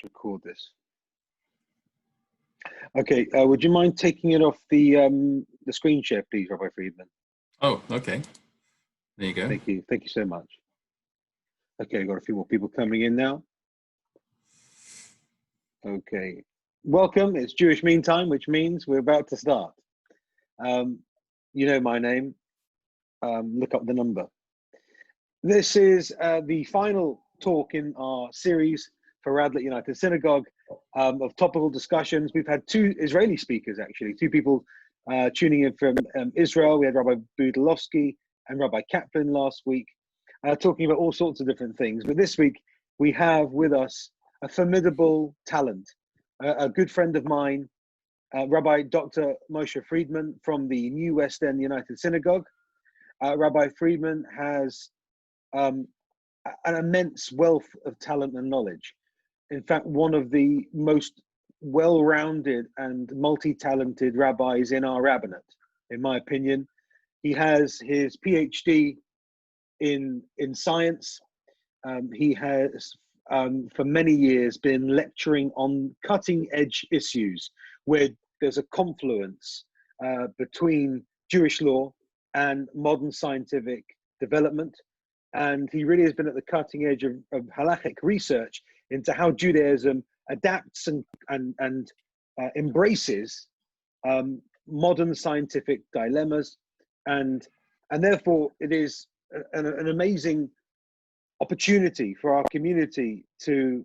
Record this. Okay, would you mind taking it off the screen share, please, Rabbi Freedman? Oh, okay. There you go. Thank you. Thank you so much. Okay, got a few more people coming in now. Okay, welcome. It's Jewish Mean Time, which means we're about to start. You know my name. Look up the number. This is the final talk in our series for Radlett United Synagogue of topical discussions. We've had two Israeli speakers, actually, two people tuning in from Israel. We had Rabbi Budalowski and Rabbi Kaplan last week, talking about all sorts of different things. But this week, we have with us a formidable talent, a good friend of mine, Rabbi Dr. Moshe Freedman from the New West End United Synagogue. Rabbi Freedman has an immense wealth of talent and knowledge. In fact, one of the most well-rounded and multi-talented rabbis in our rabbinate, in my opinion. He has his PhD in science. He has, for many years, been lecturing on cutting-edge issues where there's a confluence between Jewish law and modern scientific development. And he really has been at the cutting edge of halachic research into how Judaism adapts and embraces modern scientific dilemmas. And therefore, it is an amazing opportunity for our community to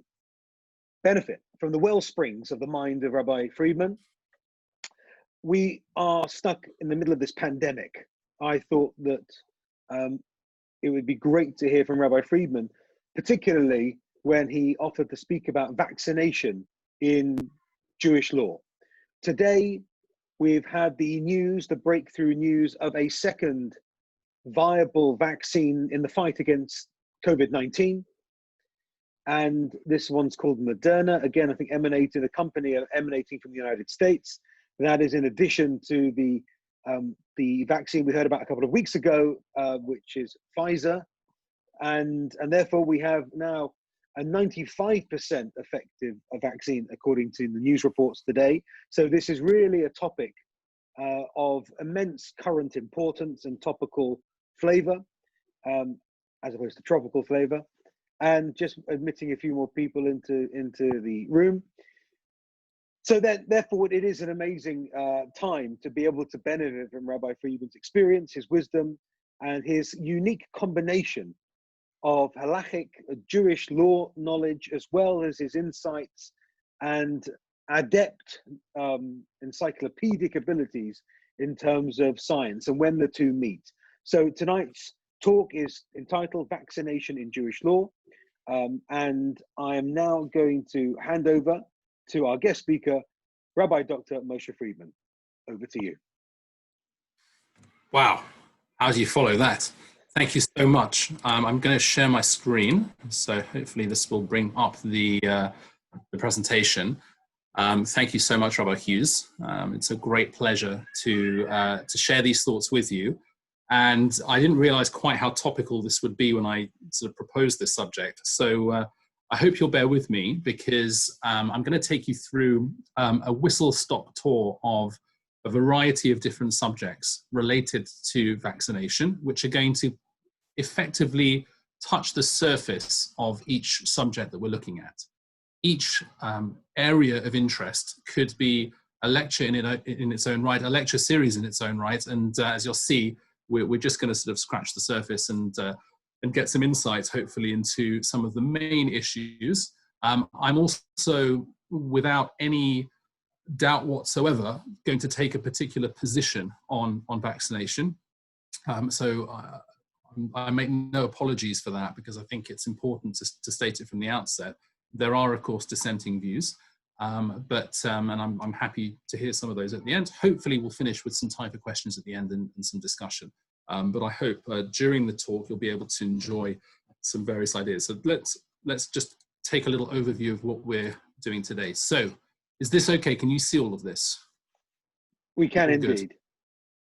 benefit from the well springs of the mind of Rabbi Freedman. We are stuck in the middle of this pandemic. I thought that it would be great to hear from Rabbi Freedman, particularly when he offered to speak about vaccination in Jewish law. Today, we've had the news, the breakthrough news of a second viable vaccine in the fight against COVID-19. And this one's called Moderna. Again, I think emanating from the United States. That is in addition to the vaccine we heard about a couple of weeks ago, which is Pfizer. And therefore we have now a 95% effective vaccine, according to the news reports today. So this is really a topic of immense current importance and topical flavor, as opposed to tropical flavor. And just admitting a few more people into the room. So therefore, it is an amazing time to be able to benefit from Rabbi Freedman's experience, his wisdom, and his unique combination of halachic Jewish law knowledge, as well as his insights and adept encyclopedic abilities in terms of science and when the two meet. So tonight's talk is entitled Vaccination in Jewish Law. And I am now going to hand over to our guest speaker, Rabbi Dr. Moshe Freedman. Over to you. Wow, how do you follow that? Thank you so much. I'm going to share my screen, so hopefully this will bring up the presentation. Thank you so much, Rabbi Hughes. It's a great pleasure to share these thoughts with you. And I didn't realize quite how topical this would be when I sort of proposed this subject. So I hope you'll bear with me, because I'm going to take you through a whistle-stop tour of a variety of different subjects related to vaccination, which are going to effectively touch the surface of each subject that we're looking at. Each area of interest could be a lecture in its own right, a lecture series in its own right, and as you'll see, we're just going to sort of scratch the surface and get some insights, hopefully, into some of the main issues. I'm also, without any doubt whatsoever, going to take a particular position on vaccination. I make no apologies for that, because I think it's important to state it from the outset. There are, of course, dissenting views, and I'm happy to hear some of those at the end. Hopefully, we'll finish with some time for questions at the end and some discussion. But I hope during the talk, you'll be able to enjoy some various ideas. So let's just take a little overview of what we're doing today. So is this okay? Can you see all of this? We can indeed. Good.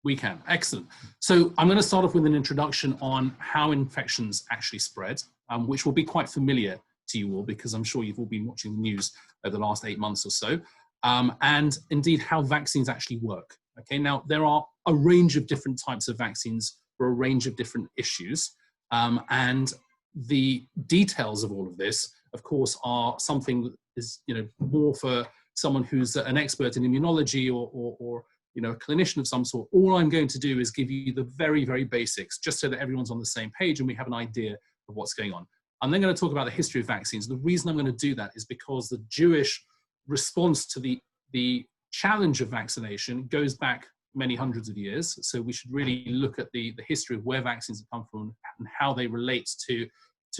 We can. Excellent. So I'm going to start off with an introduction on how infections actually spread, which will be quite familiar to you all, because I'm sure you've all been watching the news over the last 8 months or so, and indeed how vaccines actually work. Okay, now there are a range of different types of vaccines for a range of different issues, and the details of all of this, of course, are something that is, more for someone who's an expert in immunology or a clinician of some sort. All I'm going to do is give you the very, very basics, just so that everyone's on the same page and we have an idea of what's going on. I'm then going to talk about the history of vaccines. The reason I'm going to do that is because the Jewish response to the challenge of vaccination goes back many hundreds of years. So we should really look at the history of where vaccines have come from and how they relate to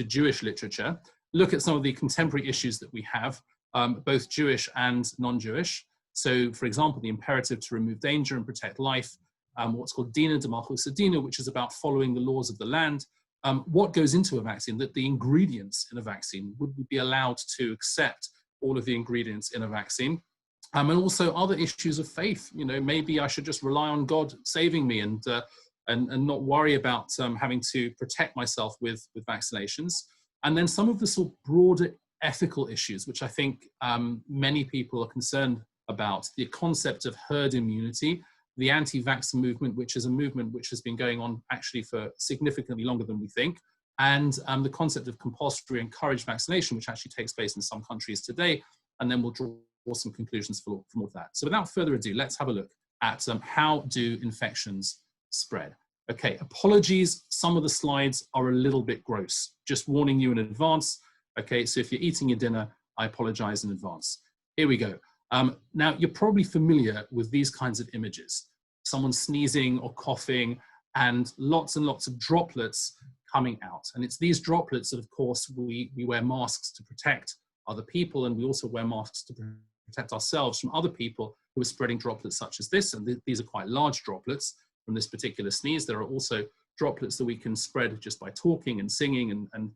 Jewish literature. Look at some of the contemporary issues that we have, both Jewish and non-Jewish. So, for example, the imperative to remove danger and protect life, what's called Dina de Malchus Adina, which is about following the laws of the land. What goes into a vaccine, that the ingredients in a vaccine, would we be allowed to accept all of the ingredients in a vaccine? And also other issues of faith. Maybe I should just rely on God saving me and not worry about having to protect myself with vaccinations. And then some of the sort of broader ethical issues, which I think many people are concerned about. The concept of herd immunity, the anti-vax movement, which is a movement which has been going on actually for significantly longer than we think, and the concept of compulsory encouraged vaccination, which actually takes place in some countries today. And then we'll draw some conclusions from all of that. So without further ado, let's have a look at how do infections spread. Okay, apologies, some of the slides are a little bit gross. Just warning you in advance. Okay, so if you're eating your dinner, I apologize in advance. Here we go. Now, you're probably familiar with these kinds of images. Someone sneezing or coughing and lots of droplets coming out. And it's these droplets that, of course, we wear masks to protect other people, and we also wear masks to protect ourselves from other people who are spreading droplets such as this. And these are quite large droplets from this particular sneeze. There are also droplets that we can spread just by talking and singing, and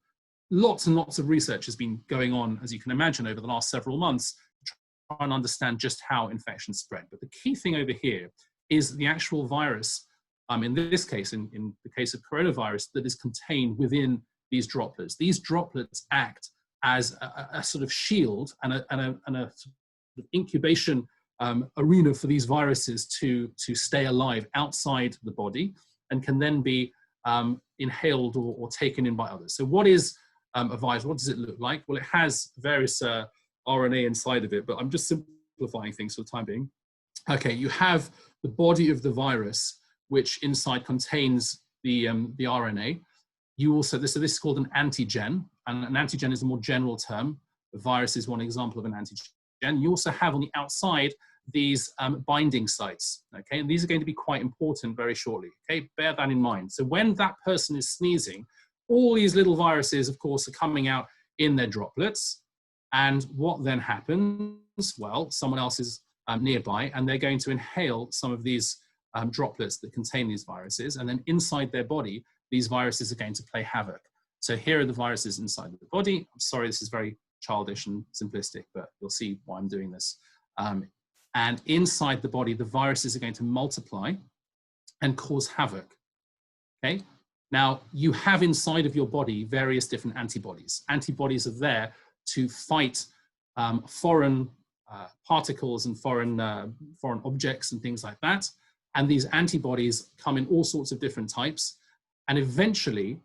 lots of research has been going on, as you can imagine, over the last several months, to try and understand just how infections spread. But the key thing over here is the actual virus, in this case, in the case of coronavirus, that is contained within these droplets. These droplets act as a sort of shield and a sort of incubation arena for these viruses to stay alive outside the body, and can then be inhaled or taken in by others. So what is a virus? What does it look like? Well, it has various RNA inside of it, but I'm just simplifying things for the time being. Okay, you have the body of the virus, which inside contains the RNA. You also, this is called an antigen, and an antigen is a more general term. The virus is one example of an antigen. You also have on the outside these binding sites, okay? And these are going to be quite important very shortly, okay? Bear that in mind. So when that person is sneezing, all these little viruses, of course, are coming out in their droplets. And what then happens? Well, someone else is nearby, and they're going to inhale some of these droplets that contain these viruses. And then inside their body, these viruses are going to play havoc. So here are the viruses inside the body. I'm sorry, this is very childish and simplistic, but you'll see why I'm doing this. And inside the body, the viruses are going to multiply and cause havoc, okay? Now, you have inside of your body various different antibodies. Antibodies are there to fight foreign particles and foreign objects and things like that. And these antibodies come in all sorts of different types. And eventually,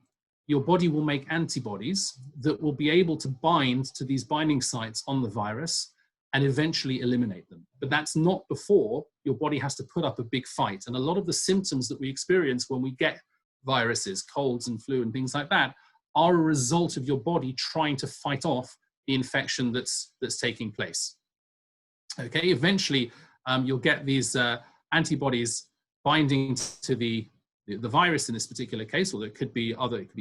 your body will make antibodies that will be able to bind to these binding sites on the virus and eventually eliminate them. But that's not before your body has to put up a big fight. And a lot of the symptoms that we experience when we get viruses, colds and flu and things like that, are a result of your body trying to fight off the infection that's taking place. Okay, eventually you'll get these antibodies binding to the virus in this particular case, or it could be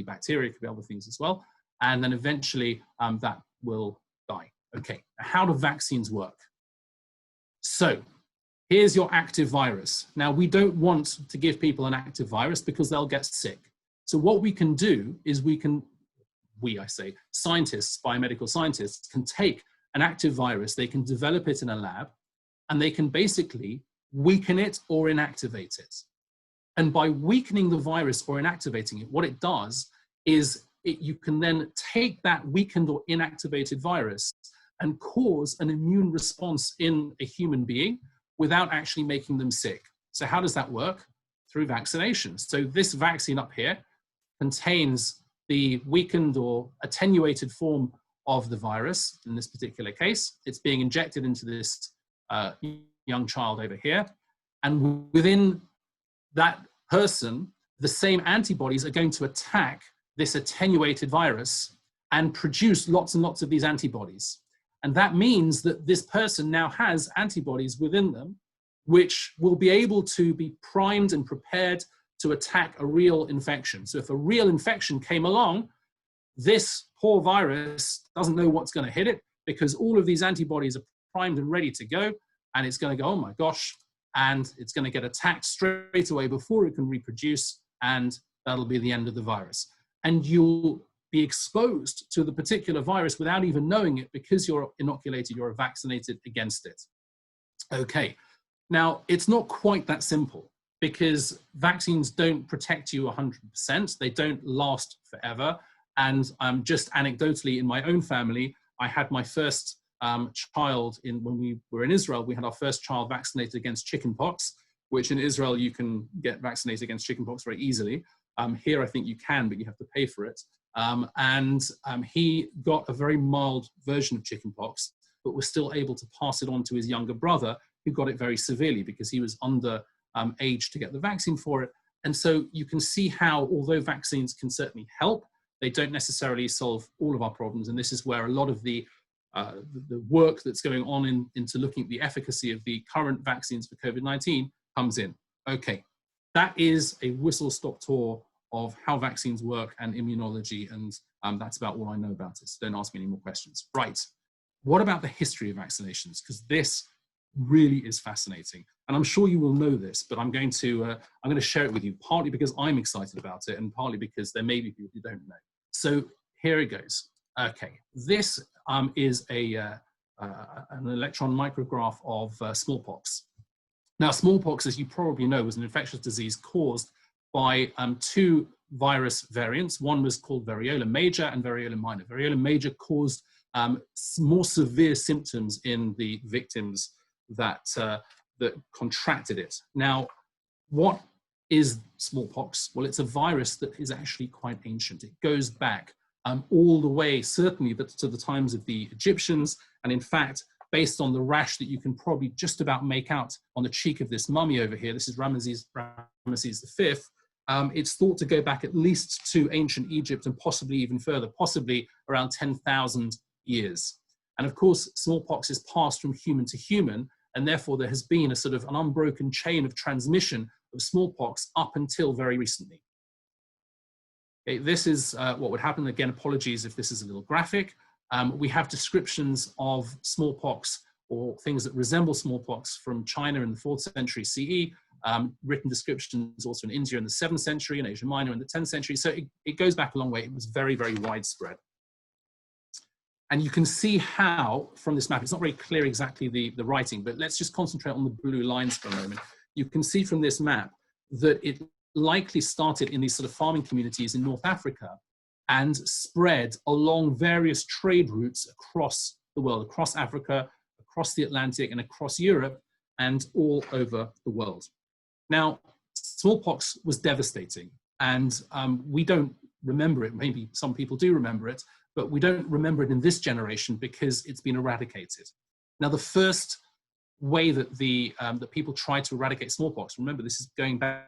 bacteria, it could be other things as well. And then eventually that will die. Okay, how do vaccines work? So here's your active virus. Now, we don't want to give people an active virus because they'll get sick. So what we can do is scientists, biomedical scientists, can take an active virus, they can develop it in a lab, and they can basically weaken it or inactivate it. And by weakening the virus or inactivating it, what it does is you can then take that weakened or inactivated virus and cause an immune response in a human being without actually making them sick. So how does that work? Through vaccination. So this vaccine up here contains the weakened or attenuated form of the virus. In this particular case, it's being injected into this young child over here. And within that person, the same antibodies are going to attack this attenuated virus and produce lots and lots of these antibodies. And that means that this person now has antibodies within them, which will be able to be primed and prepared to attack a real infection. So if a real infection came along, this poor virus doesn't know what's going to hit it, because all of these antibodies are primed and ready to go, and it's going to go, oh my gosh, and it's going to get attacked straight away before it can reproduce, and that'll be the end of the virus. And you'll be exposed to the particular virus without even knowing it, because you're inoculated, you're vaccinated against it. Okay, now it's not quite that simple, because vaccines don't protect you 100%, they don't last forever. And just anecdotally, in my own family, I had my first child when we were in Israel. We had our first child vaccinated against chickenpox, which in Israel you can get vaccinated against chickenpox very easily. Here I think you can, but you have to pay for it. He got a very mild version of chickenpox, but was still able to pass it on to his younger brother, who got it very severely because he was under age to get the vaccine for it. And so you can see how, although vaccines can certainly help, they don't necessarily solve all of our problems. And this is where a lot of the work that's going on into looking at the efficacy of the current vaccines for COVID-19 comes in. Okay, that is a whistle-stop tour of how vaccines work and immunology, and that's about all I know about it, so don't ask me any more questions. Right, what about the history of vaccinations? Because this really is fascinating, and I'm sure you will know this, but I'm going to share it with you, partly because I'm excited about it, and partly because there may be people who don't know. So here it goes. Okay, this is an electron micrograph of smallpox. Now, smallpox, as you probably know, was an infectious disease caused by two virus variants. One was called variola major and variola minor. Variola major caused more severe symptoms in the victims that contracted it. Now, what is smallpox? Well, it's a virus that is actually quite ancient. It goes back all the way, certainly to the times of the Egyptians, and in fact, based on the rash that you can probably just about make out on the cheek of this mummy over here, this is Ramesses V, it's thought to go back at least to ancient Egypt and possibly even further, possibly around 10,000 years. And of course, smallpox is passed from human to human, and therefore there has been a sort of an unbroken chain of transmission of smallpox up until very recently. Okay, this is what would happen. Again, apologies if this is a little graphic. We have descriptions of smallpox or things that resemble smallpox from China in the 4th century CE, written descriptions also in India in the 7th century, and Asia Minor in the 10th century. So it goes back a long way. It was very, very widespread. And you can see how, from this map, it's not very clear exactly the writing, but let's just concentrate on the blue lines for a moment. You can see from this map that it likely started in these sort of farming communities in North Africa and spread along various trade routes across the world, across Africa, across the Atlantic, and across Europe, and all over the world. Now, smallpox was devastating, and we don't remember it. Maybe some people do remember it, but we don't remember it in this generation because it's been eradicated. Now, the first way that that people tried to eradicate smallpox, remember this is going back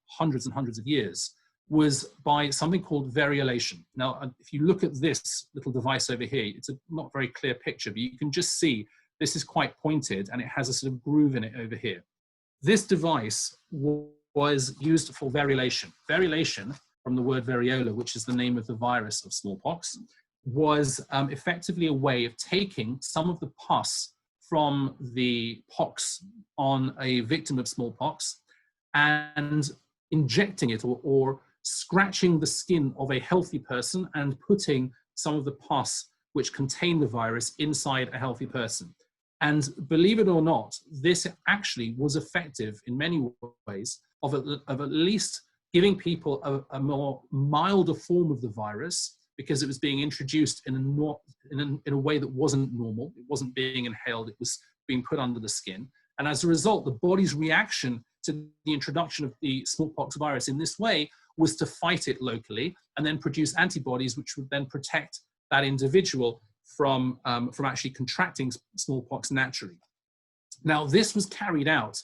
hundreds and hundreds of years, was by something called variolation. Now, if you look at this little device over here, it's a not very clear picture, but you can just see this is quite pointed and it has a sort of groove in it over here. This device was used for variolation. Variolation, from the word variola, which is the name of the virus of smallpox, was effectively a way of taking some of the pus from the pox on a victim of smallpox and injecting it or scratching the skin of a healthy person and putting some of the pus which contained the virus inside a healthy person. And believe it or not, this actually was effective in many ways of at least giving people a more milder form of the virus because it was being introduced in a way that wasn't normal. It wasn't being inhaled, it was being put under the skin. And as a result, the body's reaction to the introduction of the smallpox virus in this way was to fight it locally and then produce antibodies, which would then protect that individual from actually contracting smallpox naturally. Now, this was carried out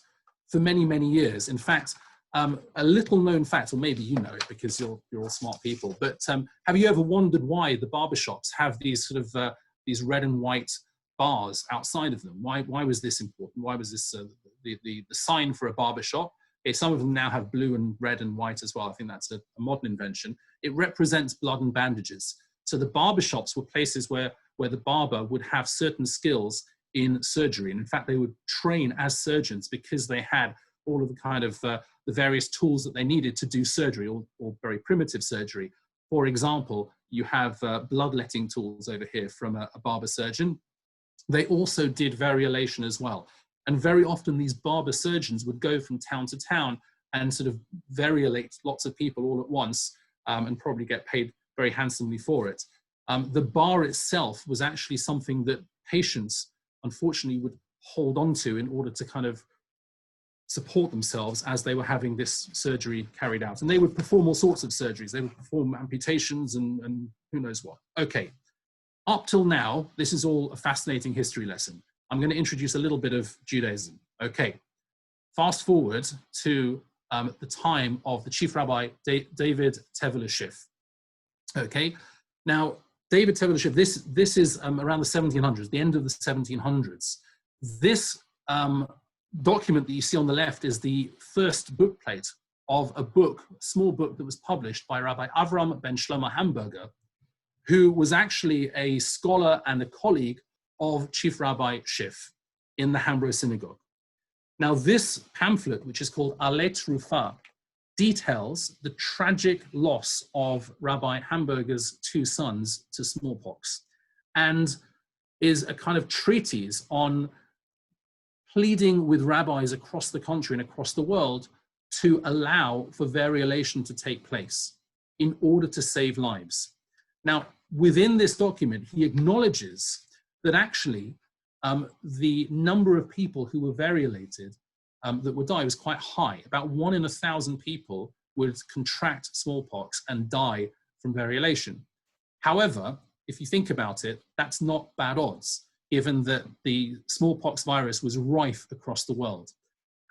for many, many years. In fact, a little known fact, or maybe you know it because you're all smart people, but have you ever wondered why the barbershops have these sort of these red and white bars outside of them? Why was this important? Why was this the sign for a barbershop? Okay, some of them now have blue and red and white as well. I think that's a modern invention. It represents blood and bandages. So the barbershops were places where the barber would have certain skills in surgery. And in fact, they would train as surgeons because they had all of the kind of the various tools that they needed to do surgery, or very primitive surgery. For example, you have bloodletting tools over here from a barber surgeon. They also did variolation as well. And very often these barber surgeons would go from town to town and sort of variolate lots of people all at once, and probably get paid very handsomely for it. The bar itself was actually something that patients, unfortunately, would hold on to in order to kind of support themselves as they were having this surgery carried out. And they would perform all sorts of surgeries. They would perform amputations and who knows what. Okay, up till now, this is all a fascinating history lesson. I'm going to introduce a little bit of Judaism. Okay, fast forward to the time of the chief rabbi, David Tevelashif. Okay, now, David Tevelashif, this is around the 1700s, the end of the 1700s. This document that you see on the left is the first bookplate of a book, a small book that was published by Rabbi Avram ben Shlomo Hamburger, who was actually a scholar and a colleague of Chief Rabbi Schiff in the Hambro Synagogue. Now, this pamphlet, which is called Ale Trufa, details the tragic loss of Rabbi Hamburger's two sons to smallpox, and is a kind of treatise on pleading with rabbis across the country and across the world to allow for variolation to take place in order to save lives. Now, within this document, he acknowledges that actually the number of people who were variolated that would die was quite high. About 1 in 1,000 people would contract smallpox and die from variolation. However, if you think about it, that's not bad odds, given that the smallpox virus was rife across the world.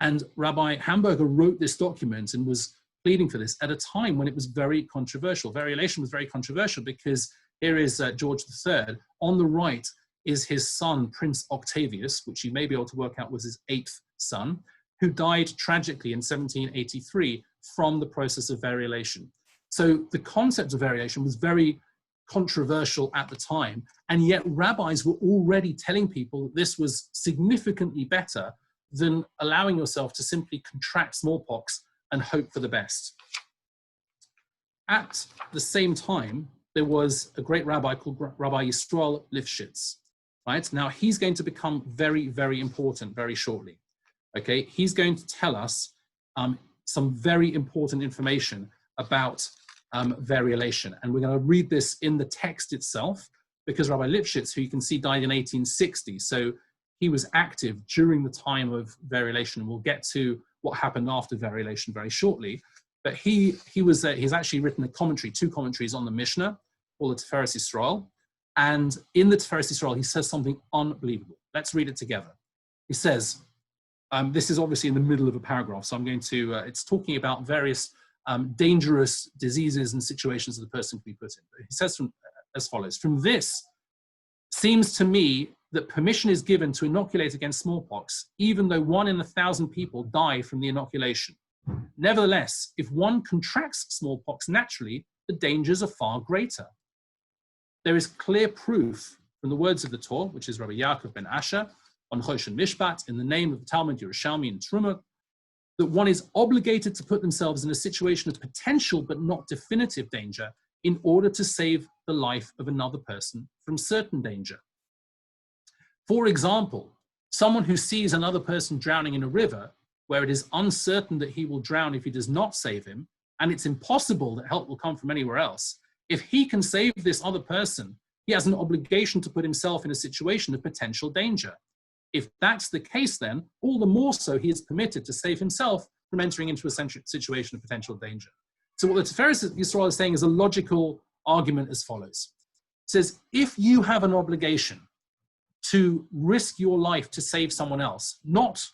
And Rabbi Hamburger wrote this document and was pleading for this at a time when it was very controversial. Variolation was very controversial because here is George III. On the right is his son, Prince Octavius, which you may be able to work out was his 8th son, who died tragically in 1783 from the process of variolation. So the concept of variolation was very controversial at the time, and yet rabbis were already telling people that this was significantly better than allowing yourself to simply contract smallpox and hope for the best. At the same time, there was a great rabbi called Rabbi Yisrael Lifshitz. Right? Now, he's going to become very, very important very shortly. Okay, he's going to tell us some very important information about variolation. And we're going to read this in the text itself, because Rabbi Lifshitz, who you can see died in 1860, so he was active during the time of variolation. And we'll get to what happened after variolation very shortly. But he's actually written a commentary, 2 commentaries on the Mishnah, called the Tiferes Yisrael. And in the Tiferes Yisrael, he says something unbelievable. Let's read it together. He says, this is obviously in the middle of a paragraph, so I'm going to, it's talking about various dangerous diseases and situations that the person can be put in. He says as follows: from this, seems to me that permission is given to inoculate against smallpox, even though 1 in 1,000 people die from the inoculation. Nevertheless, if one contracts smallpox naturally, the dangers are far greater. There is clear proof from the words of the Torah, which is Rabbi Yaakov ben Asher, on Choshen Mishpat, in the name of the Talmud Yerushalmi and Truma, that one is obligated to put themselves in a situation of potential but not definitive danger in order to save the life of another person from certain danger. For example, someone who sees another person drowning in a river where it is uncertain that he will drown if he does not save him, and it's impossible that help will come from anywhere else, if he can save this other person, he has an obligation to put himself in a situation of potential danger. If that's the case, then all the more so he is permitted to save himself from entering into a situation of potential danger. So what the Tiferes Yisrael is saying is a logical argument as follows. It says, if you have an obligation to risk your life to save someone else, not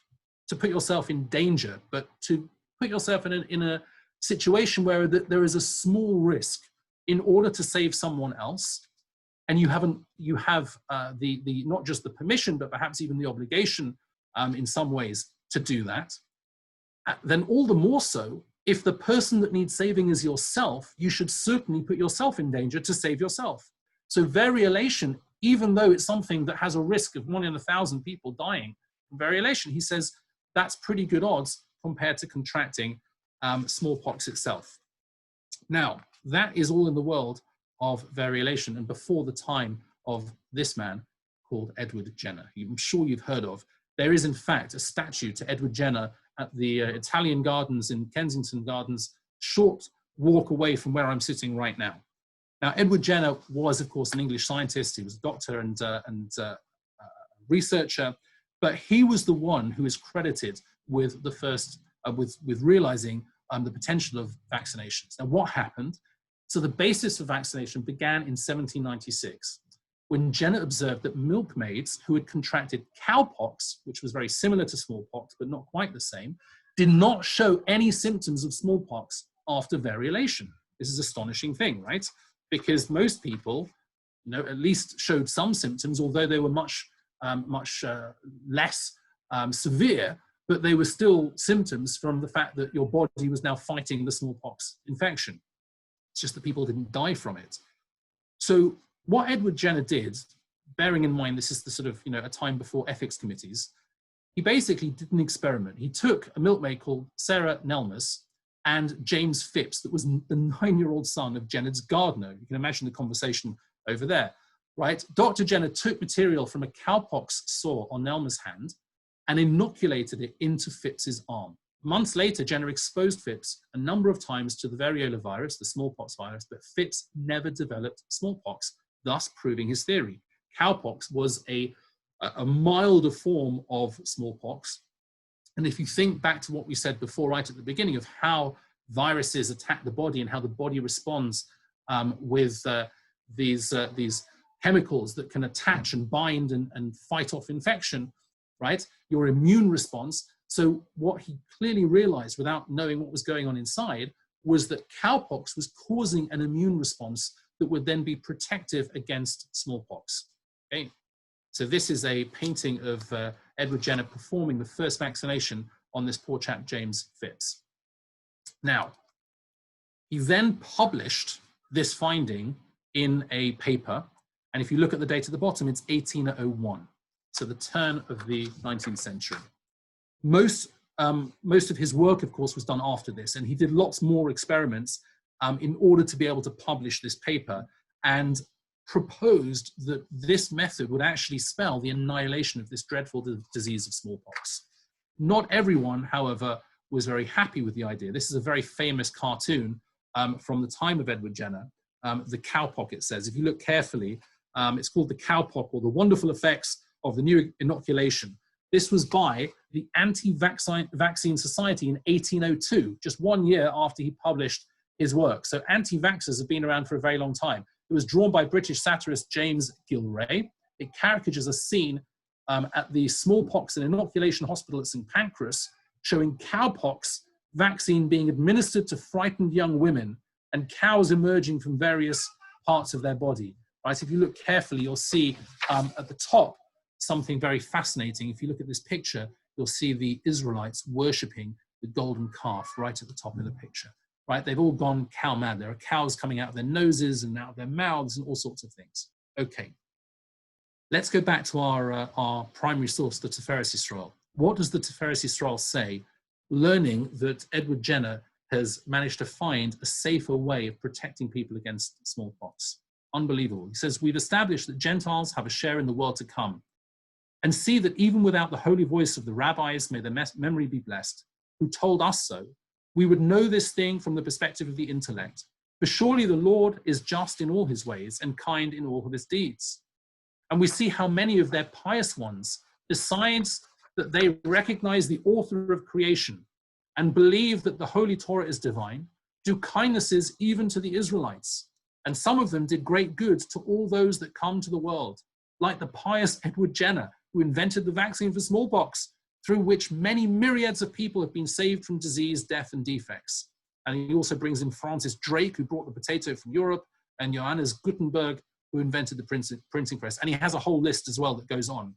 to put yourself in danger, but to put yourself in a situation where there is a small risk in order to save someone else, and you have the not just the permission, but perhaps even the obligation in some ways to do that, then all the more so, if the person that needs saving is yourself, you should certainly put yourself in danger to save yourself. So variolation, even though it's something that has a risk of 1 in 1,000 people dying from variolation, he says that's pretty good odds compared to contracting smallpox itself. Now, that is all in the world of variolation and before the time of this man called Edward Jenner. I'm sure you've heard of. There is, in fact, a statue to Edward Jenner at the Italian Gardens in Kensington Gardens, short walk away from where I'm sitting right now. Now, Edward Jenner was, of course, an English scientist. He was a doctor and researcher, but he was the one who is credited with the first, with realizing the potential of vaccinations. Now, what happened? So the basis for vaccination began in 1796, when Jenner observed that milkmaids who had contracted cowpox, which was very similar to smallpox, but not quite the same, did not show any symptoms of smallpox after variolation. This is an astonishing thing, right? Because most people, at least showed some symptoms, although they were much less severe, but they were still symptoms from the fact that your body was now fighting the smallpox infection. It's just that people didn't die from it. So what Edward Jenner did, bearing in mind this is the sort of, a time before ethics committees, he basically did an experiment. He took a milkmaid called Sarah Nelmus and James Phipps, that was the 9-year-old son of Jenner's gardener. You can imagine the conversation over there, right? Dr. Jenner took material from a cowpox sore on Nelmus' hand and inoculated it into Phipps's arm. Months later, Jenner exposed Phipps a number of times to the variola virus, the smallpox virus, but Phipps never developed smallpox, thus proving his theory. Cowpox was a milder form of smallpox. And if you think back to what we said before, right at the beginning, of how viruses attack the body and how the body responds with these chemicals that can attach and bind and fight off infection, right? Your immune response. So what he clearly realized without knowing what was going on inside was that cowpox was causing an immune response that would then be protective against smallpox. Okay? So this is a painting of Edward Jenner performing the first vaccination on this poor chap, James Phipps. Now, he then published this finding in a paper. And if you look at the date at the bottom, it's 1801. So the turn of the 19th century. Most of his work, of course, was done after this, and he did lots more experiments in order to be able to publish this paper, and proposed that this method would actually spell the annihilation of this dreadful disease of smallpox. Not everyone, however, was very happy with the idea. This is a very famous cartoon from the time of Edward Jenner, the cowpox, it says. If you look carefully, it's called the cowpox, or the wonderful effects of the new inoculation. This was by the Anti-Vaccine Society in 1802, just 1 year after he published his work. So anti-vaxxers have been around for a very long time. It was drawn by British satirist James Gilray. It caricatures a scene at the smallpox and inoculation hospital at St. Pancras, showing cowpox vaccine being administered to frightened young women and cows emerging from various parts of their body. Right? If you look carefully, you'll see at the top something very fascinating. If you look at this picture, you'll see the Israelites worshipping the golden calf right at the top of the picture. Right? They've all gone cow mad. There are cows coming out of their noses and out of their mouths and all sorts of things. Okay, let's go back to our primary source, the Tiferes Yisrael. What does the Tiferes Yisrael say, learning that Edward Jenner has managed to find a safer way of protecting people against smallpox? Unbelievable. He says, we've established that Gentiles have a share in the world to come, and see that even without the holy voice of the rabbis, may their memory be blessed, who told us so, we would know this thing from the perspective of the intellect, For surely the Lord is just in all his ways and kind in all of his deeds. And we see how many of their pious ones, besides that they recognize the author of creation and believe that the Holy Torah is divine, do kindnesses even to the Israelites. And some of them did great good to all those that come to the world, like the pious Edward Jenner, who invented the vaccine for smallpox, through which many myriads of people have been saved from disease, death, and defects. And he also brings in Francis Drake, who brought the potato from Europe, and Johannes Gutenberg, who invented the printing press. And he has a whole list as well that goes on,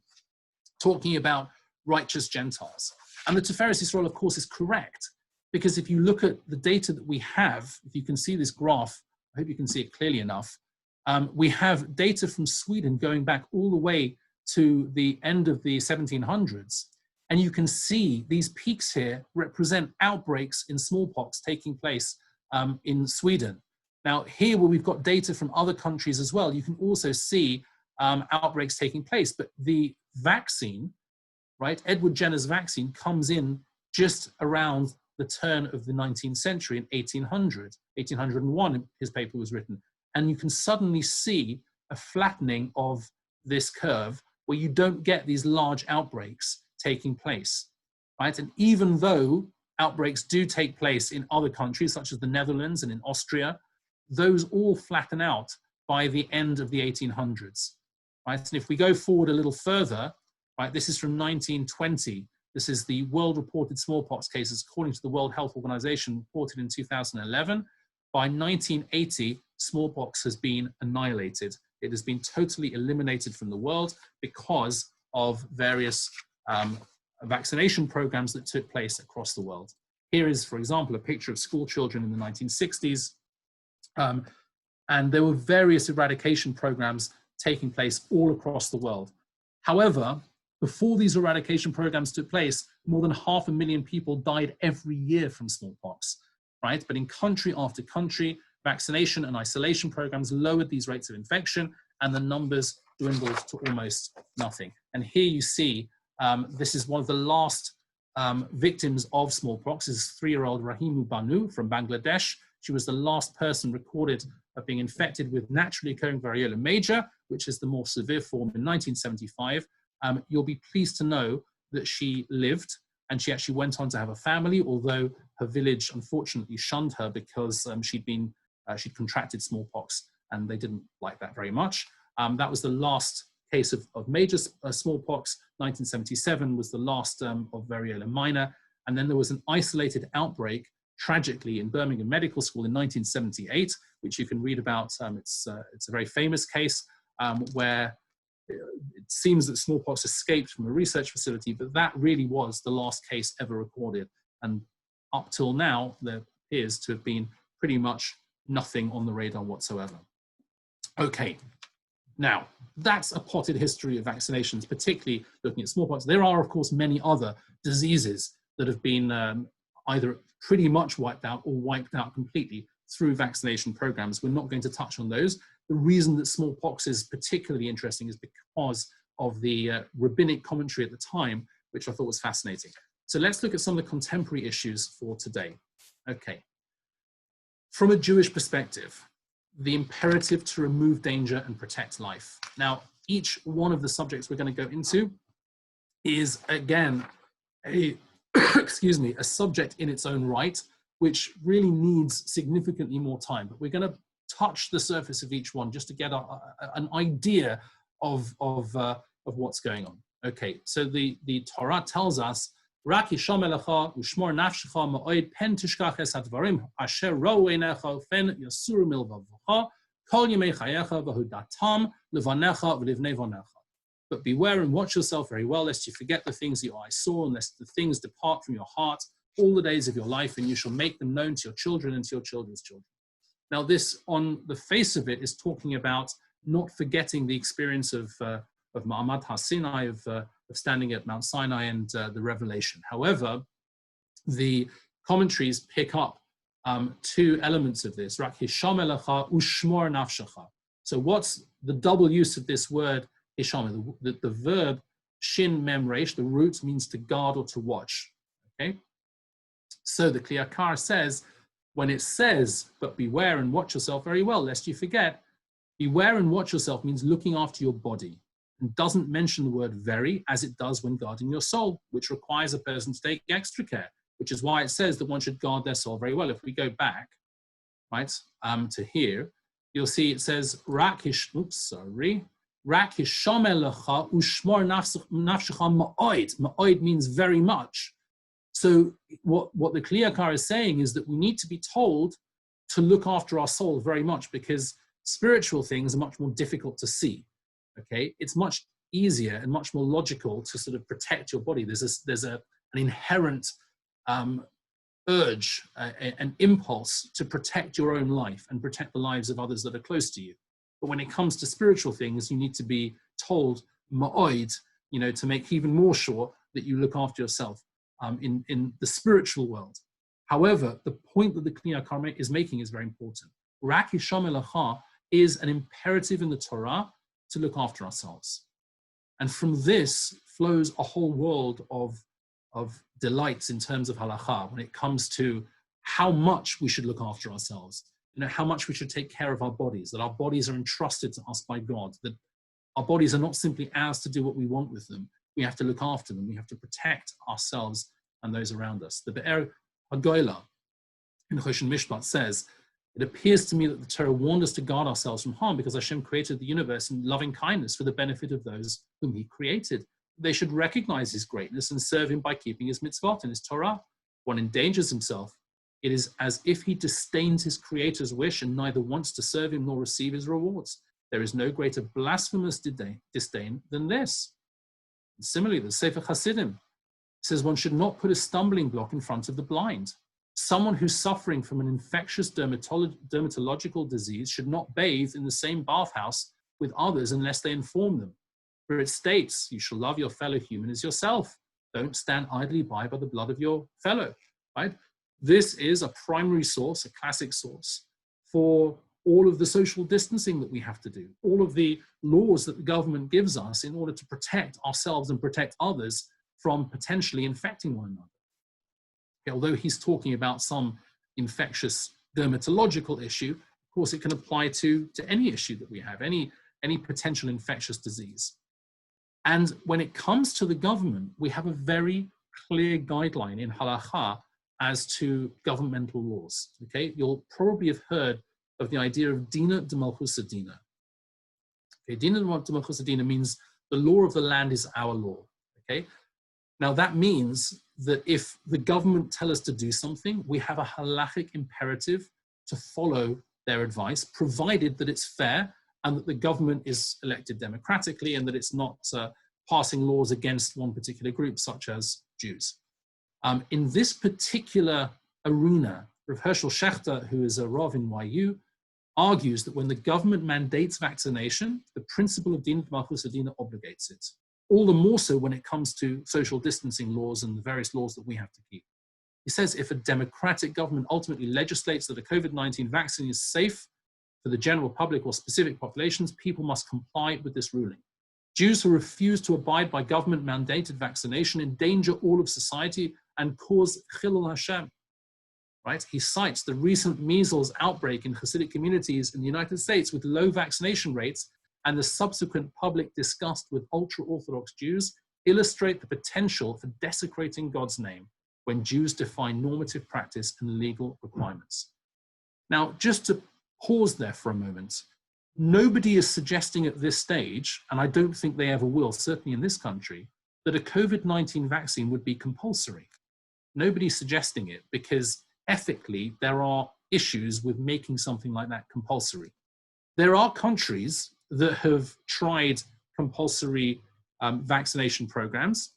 talking about righteous Gentiles. And the Tiferes Yisrael, of course, is correct, because if you look at the data that we have, if you can see this graph, I hope you can see it clearly enough, we have data from Sweden going back all the way to the end of the 1700s. And you can see these peaks here represent outbreaks in smallpox taking place in Sweden. Now, here where we've got data from other countries as well, you can also see outbreaks taking place. But the vaccine, right, Edward Jenner's vaccine comes in just around the turn of the 19th century in 1800. 1801, his paper was written. And you can suddenly see a flattening of this curve where you don't get these large outbreaks taking place, right? And even though outbreaks do take place in other countries, such as the Netherlands and in Austria, those all flatten out by the end of the 1800s, right? And if we go forward a little further, right, this is from 1920. This is the world reported smallpox cases, according to the World Health Organization, reported in 2011. By 1980, smallpox has been annihilated. It has been totally eliminated from the world because of various vaccination programs that took place across the world. Here is, for example, a picture of school children in the 1960s. And there were various eradication programs taking place all across the world. However, before these eradication programs took place, more than 500,000 people died every year from smallpox, right? But in country after country, vaccination and isolation programs lowered these rates of infection, and the numbers dwindled to almost nothing. And here you see, this is one of the last victims of smallpox. This is 3-year-old Rahimu Banu from Bangladesh. She was the last person recorded of being infected with naturally occurring variola major, which is the more severe form, in 1975. You'll be pleased to know that she lived, and she actually went on to have a family, although her village unfortunately shunned her because she'd contracted smallpox, and they didn't like that very much. That was the last case of major smallpox. 1977 was the last of variola minor, and then there was an isolated outbreak, tragically, in Birmingham Medical School in 1978, which you can read about. It's a very famous case where it seems that smallpox escaped from a research facility, but that really was the last case ever recorded. And up till now, there appears to have been pretty much nothing on the radar whatsoever. Okay, now that's a potted history of vaccinations, particularly looking at smallpox. There are, of course, many other diseases that have been either pretty much wiped out or wiped out completely through vaccination programs. We're not going to touch on those. The reason that smallpox is particularly interesting is because of the rabbinic commentary at the time, which I thought was fascinating. So let's look at some of the contemporary issues for today. Okay. From a Jewish perspective, the imperative to remove danger and protect life. Now, each one of the subjects we're going to go into is, again, a subject in its own right, which really needs significantly more time. But we're going to touch the surface of each one just to get an idea of what's going on. Okay, so the Torah tells us, "Rak yisham elecha ushmor nafshecha ma'od pen tishkach es hadvarim asher ra'u einecha fen yasuru milvavocha kol yemei chayecha v'hudatam levanecha v'livnei vanecha." But beware and watch yourself very well, lest you forget the things your eyes saw, and lest the things depart from your heart all the days of your life, and you shall make them known to your children and to your children's children. Now, this, on the face of it, is talking about not forgetting the experience of Ma'amad HaSinai, of standing at Mount Sinai and the revelation. However, the commentaries pick up two elements of this. Rak hisham elecha ushmor nafshecha. So what's the double use of this word hisham? The verb shin mem resh, the root, means to guard or to watch. Okay. So the Kli Yakar says when it says, but beware and watch yourself very well, lest you forget, beware and watch yourself means looking after your body, and doesn't mention the word very as it does when guarding your soul, which requires a person to take extra care, which is why it says that one should guard their soul very well. If we go back, right, to here, you'll see it says, Rak hishomer lecha ushmor nafshecha ma'od. Ma'od means very much. So what the Kli Yakar is saying is that we need to be told to look after our soul very much, because spiritual things are much more difficult to see. Okay, it's much easier and much more logical to sort of protect your body. There's an inherent urge, an impulse to protect your own life and protect the lives of others that are close to you. But when it comes to spiritual things, you need to be told ma'od, to make even more sure that you look after yourself in the spiritual world. However, the point that the Kli Yakar is making is very important. Rak hishomer lecha is an imperative in the Torah to look after ourselves. And from this flows a whole world of delights in terms of halacha when it comes to how much we should look after ourselves, how much we should take care of our bodies, that our bodies are entrusted to us by God, that our bodies are not simply ours to do what we want with them. We have to look after them. We have to protect ourselves and those around us. The Be'er HaGoyla in Choshen Mishpat says, it appears to me that the Torah warned us to guard ourselves from harm because Hashem created the universe in loving kindness for the benefit of those whom he created. They should recognize his greatness and serve him by keeping his mitzvot and his Torah. One endangers himself. It is as if he disdains his creator's wish and neither wants to serve him nor receive his rewards. There is no greater blasphemous disdain than this. And similarly, the Sefer Hasidim says one should not put a stumbling block in front of the blind. Someone who's suffering from an infectious dermatological disease should not bathe in the same bathhouse with others unless they inform them. For it states, you shall love your fellow human as yourself. Don't stand idly by the blood of your fellow, right? This is a primary source, a classic source for all of the social distancing that we have to do, all of the laws that the government gives us in order to protect ourselves and protect others from potentially infecting one another. Although he's talking about some infectious dermatological issue, of course, it can apply to any issue that we have, any potential infectious disease. And when it comes to the government, we have a very clear guideline in halakha as to governmental laws. Okay, you'll probably have heard of the idea of Dina de Malchus Dina. Okay, Dina de Malchus Dina means the law of the land is our law. Okay. Now that means that if the government tell us to do something, we have a halachic imperative to follow their advice, provided that it's fair and that the government is elected democratically and that it's not passing laws against one particular group, such as Jews. In this particular arena, Rav Hershel Schachter, who is a Rav in YU, argues that when the government mandates vaccination, the principle of Din Malchus Adina obligates it. All the more so when it comes to social distancing laws and the various laws that we have to keep. He says if a democratic government ultimately legislates that a COVID-19 vaccine is safe for the general public or specific populations, people must comply with this ruling. Jews who refuse to abide by government-mandated vaccination endanger all of society and cause Chilul Hashem. Right? He cites the recent measles outbreak in Hasidic communities in the United States with low vaccination rates, and the subsequent public disgust with ultra-Orthodox Jews illustrate the potential for desecrating God's name when Jews define normative practice and legal requirements. Now, just to pause there for a moment, nobody is suggesting at this stage, and I don't think they ever will, certainly in this country, that a COVID-19 vaccine would be compulsory. Nobody's suggesting it because ethically there are issues with making something like that compulsory. There are countries that have tried compulsory vaccination programs.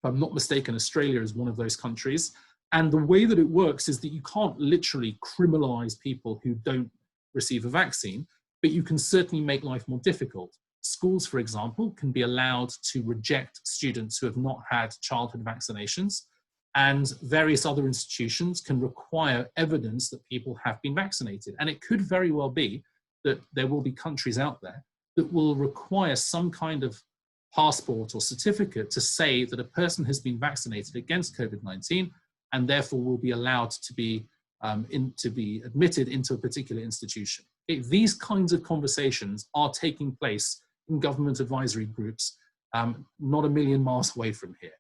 If I'm not mistaken, Australia is one of those countries. And the way that it works is that you can't literally criminalize people who don't receive a vaccine, but you can certainly make life more difficult. Schools, for example, can be allowed to reject students who have not had childhood vaccinations, and various other institutions can require evidence that people have been vaccinated. And it could very well be that there will be countries out there that will require some kind of passport or certificate to say that a person has been vaccinated against COVID-19 and therefore will be allowed to be to be admitted into a particular institution. Okay, these kinds of conversations are taking place in government advisory groups, not a million miles away from here.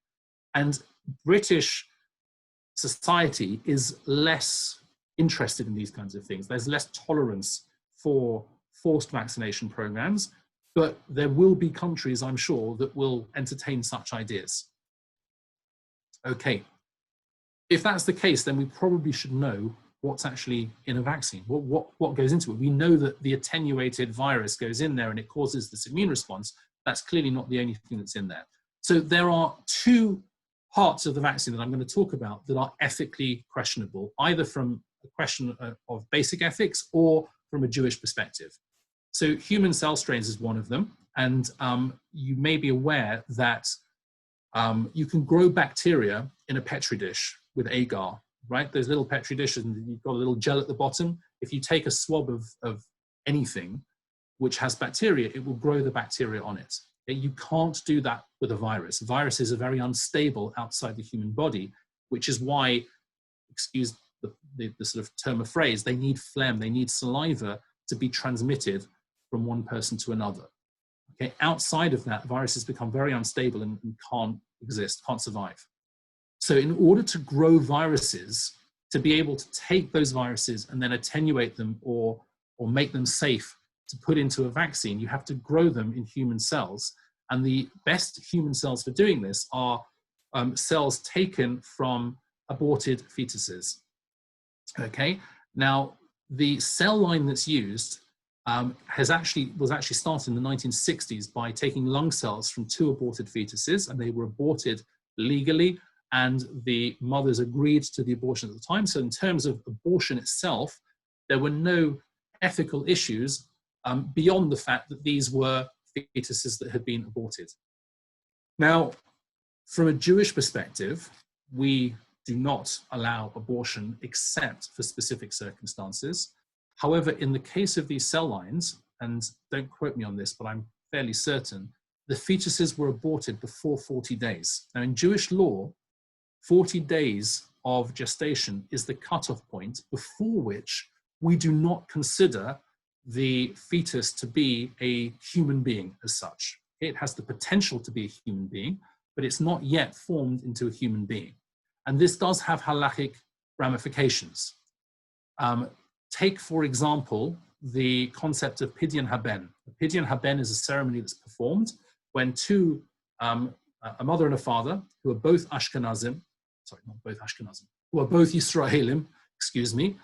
And British society is less interested in these kinds of things. There's less tolerance for forced vaccination programs, but there will be countries, I'm sure, that will entertain such ideas. Okay, if that's the case, then we probably should know what's actually in a vaccine, what goes into it. We know that the attenuated virus goes in there and it causes this immune response. That's clearly not the only thing that's in there. So there are two parts of the vaccine that I'm going to talk about that are ethically questionable, either from a question of basic ethics or from a Jewish perspective. So human cell strains is one of them. And you may be aware that you can grow bacteria in a Petri dish with agar, right? Those little Petri dishes, and you've got a little gel at the bottom. If you take a swab of anything which has bacteria, it will grow the bacteria on it. You can't do that with a virus. Viruses are very unstable outside the human body, which is why, excuse the sort of term of phrase, they need phlegm, they need saliva to be transmitted from one person to another. Okay, outside of that, viruses become very unstable and can't exist, can't survive. So in order to grow viruses, to be able to take those viruses and then attenuate them or make them safe to put into a vaccine, you have to grow them in human cells. And the best human cells for doing this are cells taken from aborted fetuses. Okay, now the cell line that's used was actually started in the 1960s by taking lung cells from 2 aborted fetuses, and they were aborted legally, and the mothers agreed to the abortion at the time. So in terms of abortion itself, there were no ethical issues beyond the fact that these were fetuses that had been aborted. Now, from a Jewish perspective, we do not allow abortion except for specific circumstances. However, in the case of these cell lines, and don't quote me on this, but I'm fairly certain, the fetuses were aborted before 40 days. Now, in Jewish law, 40 days of gestation is the cutoff point before which we do not consider the fetus to be a human being as such. It has the potential to be a human being, but it's not yet formed into a human being. And this does have halachic ramifications. Take, for example, the concept of Pidyon Haben. Pidyon Haben is a ceremony that's performed when two, a mother and a father, who are both Ashkenazim, sorry, not both Ashkenazim, who are both Yisraelim, excuse me.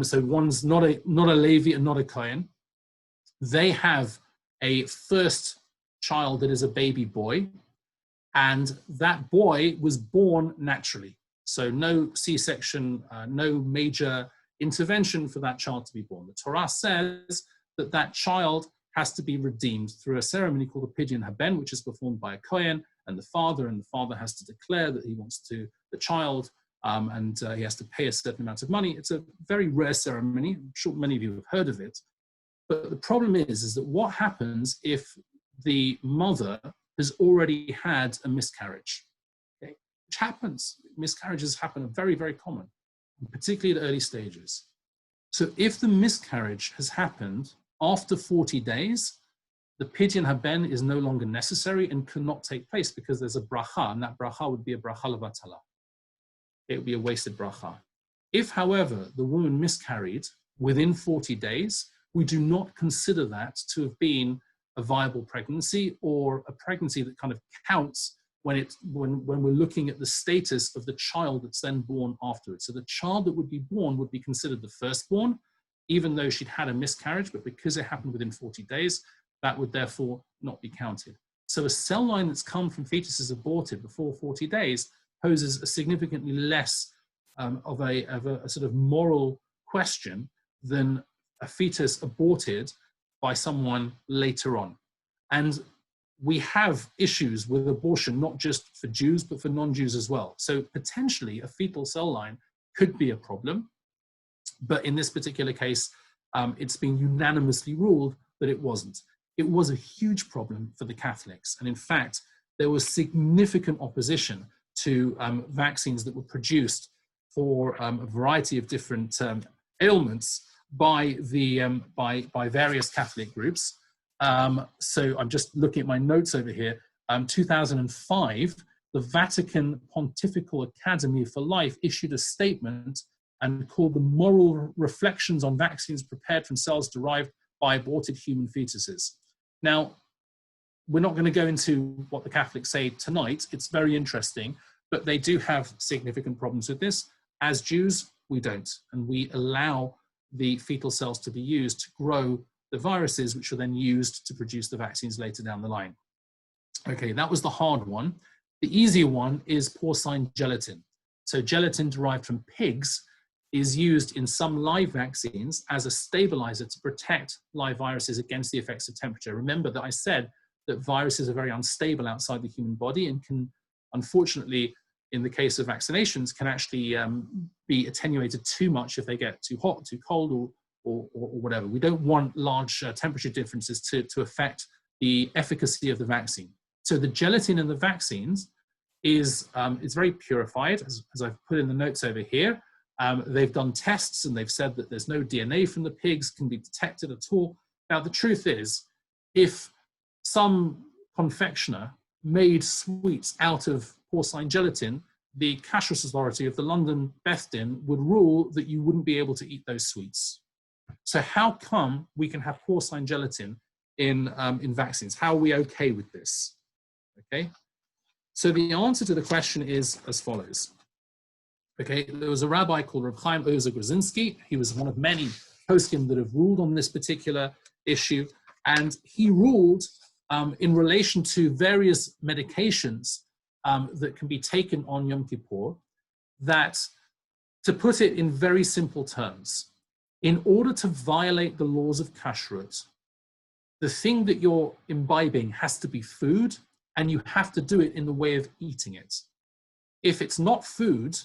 So one's not a Levi and not a Kohen. They have a first child that is a baby boy, and that boy was born naturally. So no C-section, no major intervention for that child to be born. The Torah says that that child has to be redeemed through a ceremony called the Pidyon Haben, which is performed by a Kohen and the father has to declare that he wants to, the child, and he has to pay a certain amount of money. It's a very rare ceremony. I'm sure many of you have heard of it. But the problem is that what happens if the mother has already had a miscarriage? Okay? Which happens. Miscarriages happen, are very, very common, particularly at early stages. So if the miscarriage has happened after 40 days, the Pidyon Haben is no longer necessary and cannot take place because there's a bracha, and that bracha would be a bracha levatala. It would be a wasted bracha. If, however, the woman miscarried within 40 days, we do not consider that to have been a viable pregnancy or a pregnancy that kind of counts when we're looking at the status of the child that's then born afterwards. So the child that would be born would be considered the firstborn, even though she'd had a miscarriage, but because it happened within 40 days, that would therefore not be counted. So a cell line that's come from fetuses aborted before 40 days poses a significantly less of a sort of moral question than a fetus aborted by someone later on. And we have issues with abortion, not just for Jews, but for non-Jews as well. So potentially a fetal cell line could be a problem. But in this particular case, it's been unanimously ruled that it wasn't. It was a huge problem for the Catholics. And in fact, there was significant opposition to vaccines that were produced for a variety of different ailments by various Catholic groups. So I'm just looking at my notes over here. 2005, the Vatican Pontifical Academy for Life issued a statement and called the Moral Reflections on Vaccines Prepared from Cells Derived by Aborted Human Fetuses. Now, we're not going to go into what the Catholics say tonight. It's very interesting, but they do have significant problems with this. As Jews, we don't, and we allow the fetal cells to be used to grow the viruses, which are then used to produce the vaccines later down the line. Okay, that was the hard one. The easier one is porcine gelatin. So gelatin derived from pigs is used in some live vaccines as a stabilizer to protect live viruses against the effects of temperature. Remember that I said that viruses are very unstable outside the human body and can, unfortunately, in the case of vaccinations, can actually be attenuated too much if they get too hot, too cold, or whatever. We don't want large temperature differences to affect the efficacy of the vaccine. So the gelatin in the vaccines is very purified, as I've put in the notes over here. They've done tests and they've said that there's no DNA from the pigs can be detected at all. Now, the truth is, if some confectioner made sweets out of porcine gelatin, the Kashrus Authority of the London Beth Din would rule that you wouldn't be able to eat those sweets. So how come we can have porcine gelatin in vaccines? How are we okay with this? Okay, so the answer to the question is as follows. Okay, there was a rabbi called Rabbi Chaim Ozer Grzinski. He was one of many poskim that have ruled on this particular issue, and he ruled in relation to various medications that can be taken on Yom Kippur, that, to put it in very simple terms, in order to violate the laws of kashrut, the thing that you're imbibing has to be food, and you have to do it in the way of eating it. If it's not food,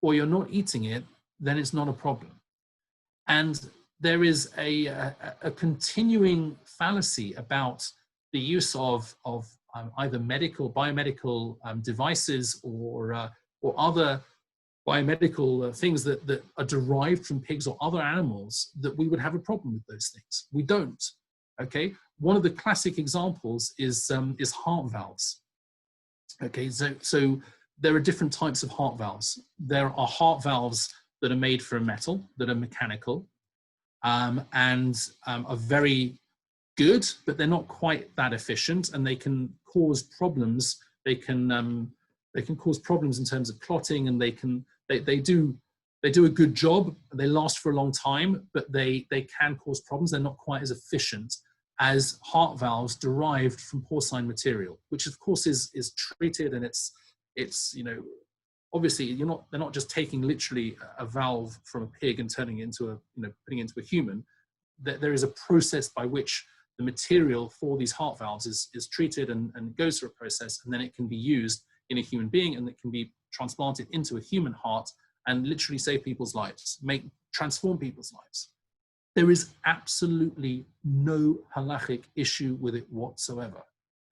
or you're not eating it, then it's not a problem. And there is a continuing fallacy about the use of either biomedical devices or other biomedical things that are derived from pigs or other animals, that we would have a problem with those things. We don't. Okay. One of the classic examples is heart valves. Okay, so there are different types of heart valves. There are heart valves that are made from metal, that are mechanical, and are very good, but they're not quite that efficient, and they can cause problems. They can cause problems in terms of clotting, and they do a good job. They last for a long time, but they can cause problems. They're not quite as efficient as heart valves derived from porcine material, which of course is treated, and it's obviously they're not just taking literally a valve from a pig and turning it into putting it into a human. There is a process by which the material for these heart valves is treated and goes through a process, and then it can be used in a human being, and it can be transplanted into a human heart and literally save people's lives, transform people's lives. There is absolutely no halachic issue with it whatsoever.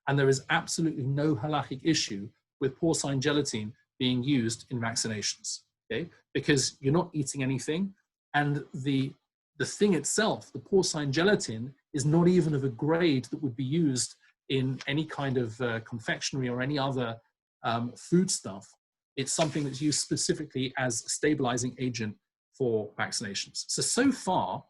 And there is absolutely no halachic issue with porcine gelatin being used in vaccinations, okay? Because you're not eating anything, and the thing itself, the porcine gelatin, is not even of a grade that would be used in any kind of confectionery or any other food stuff. It's something that's used specifically as a stabilizing agent for vaccinations. So far,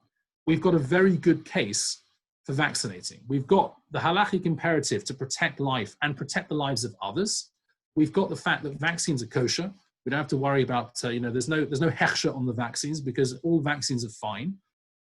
we've got a very good case for vaccinating. We've got the halachic imperative to protect life and protect the lives of others. We've got the fact that vaccines are kosher. We don't have to worry about, there's no hechsher on the vaccines, because all vaccines are fine.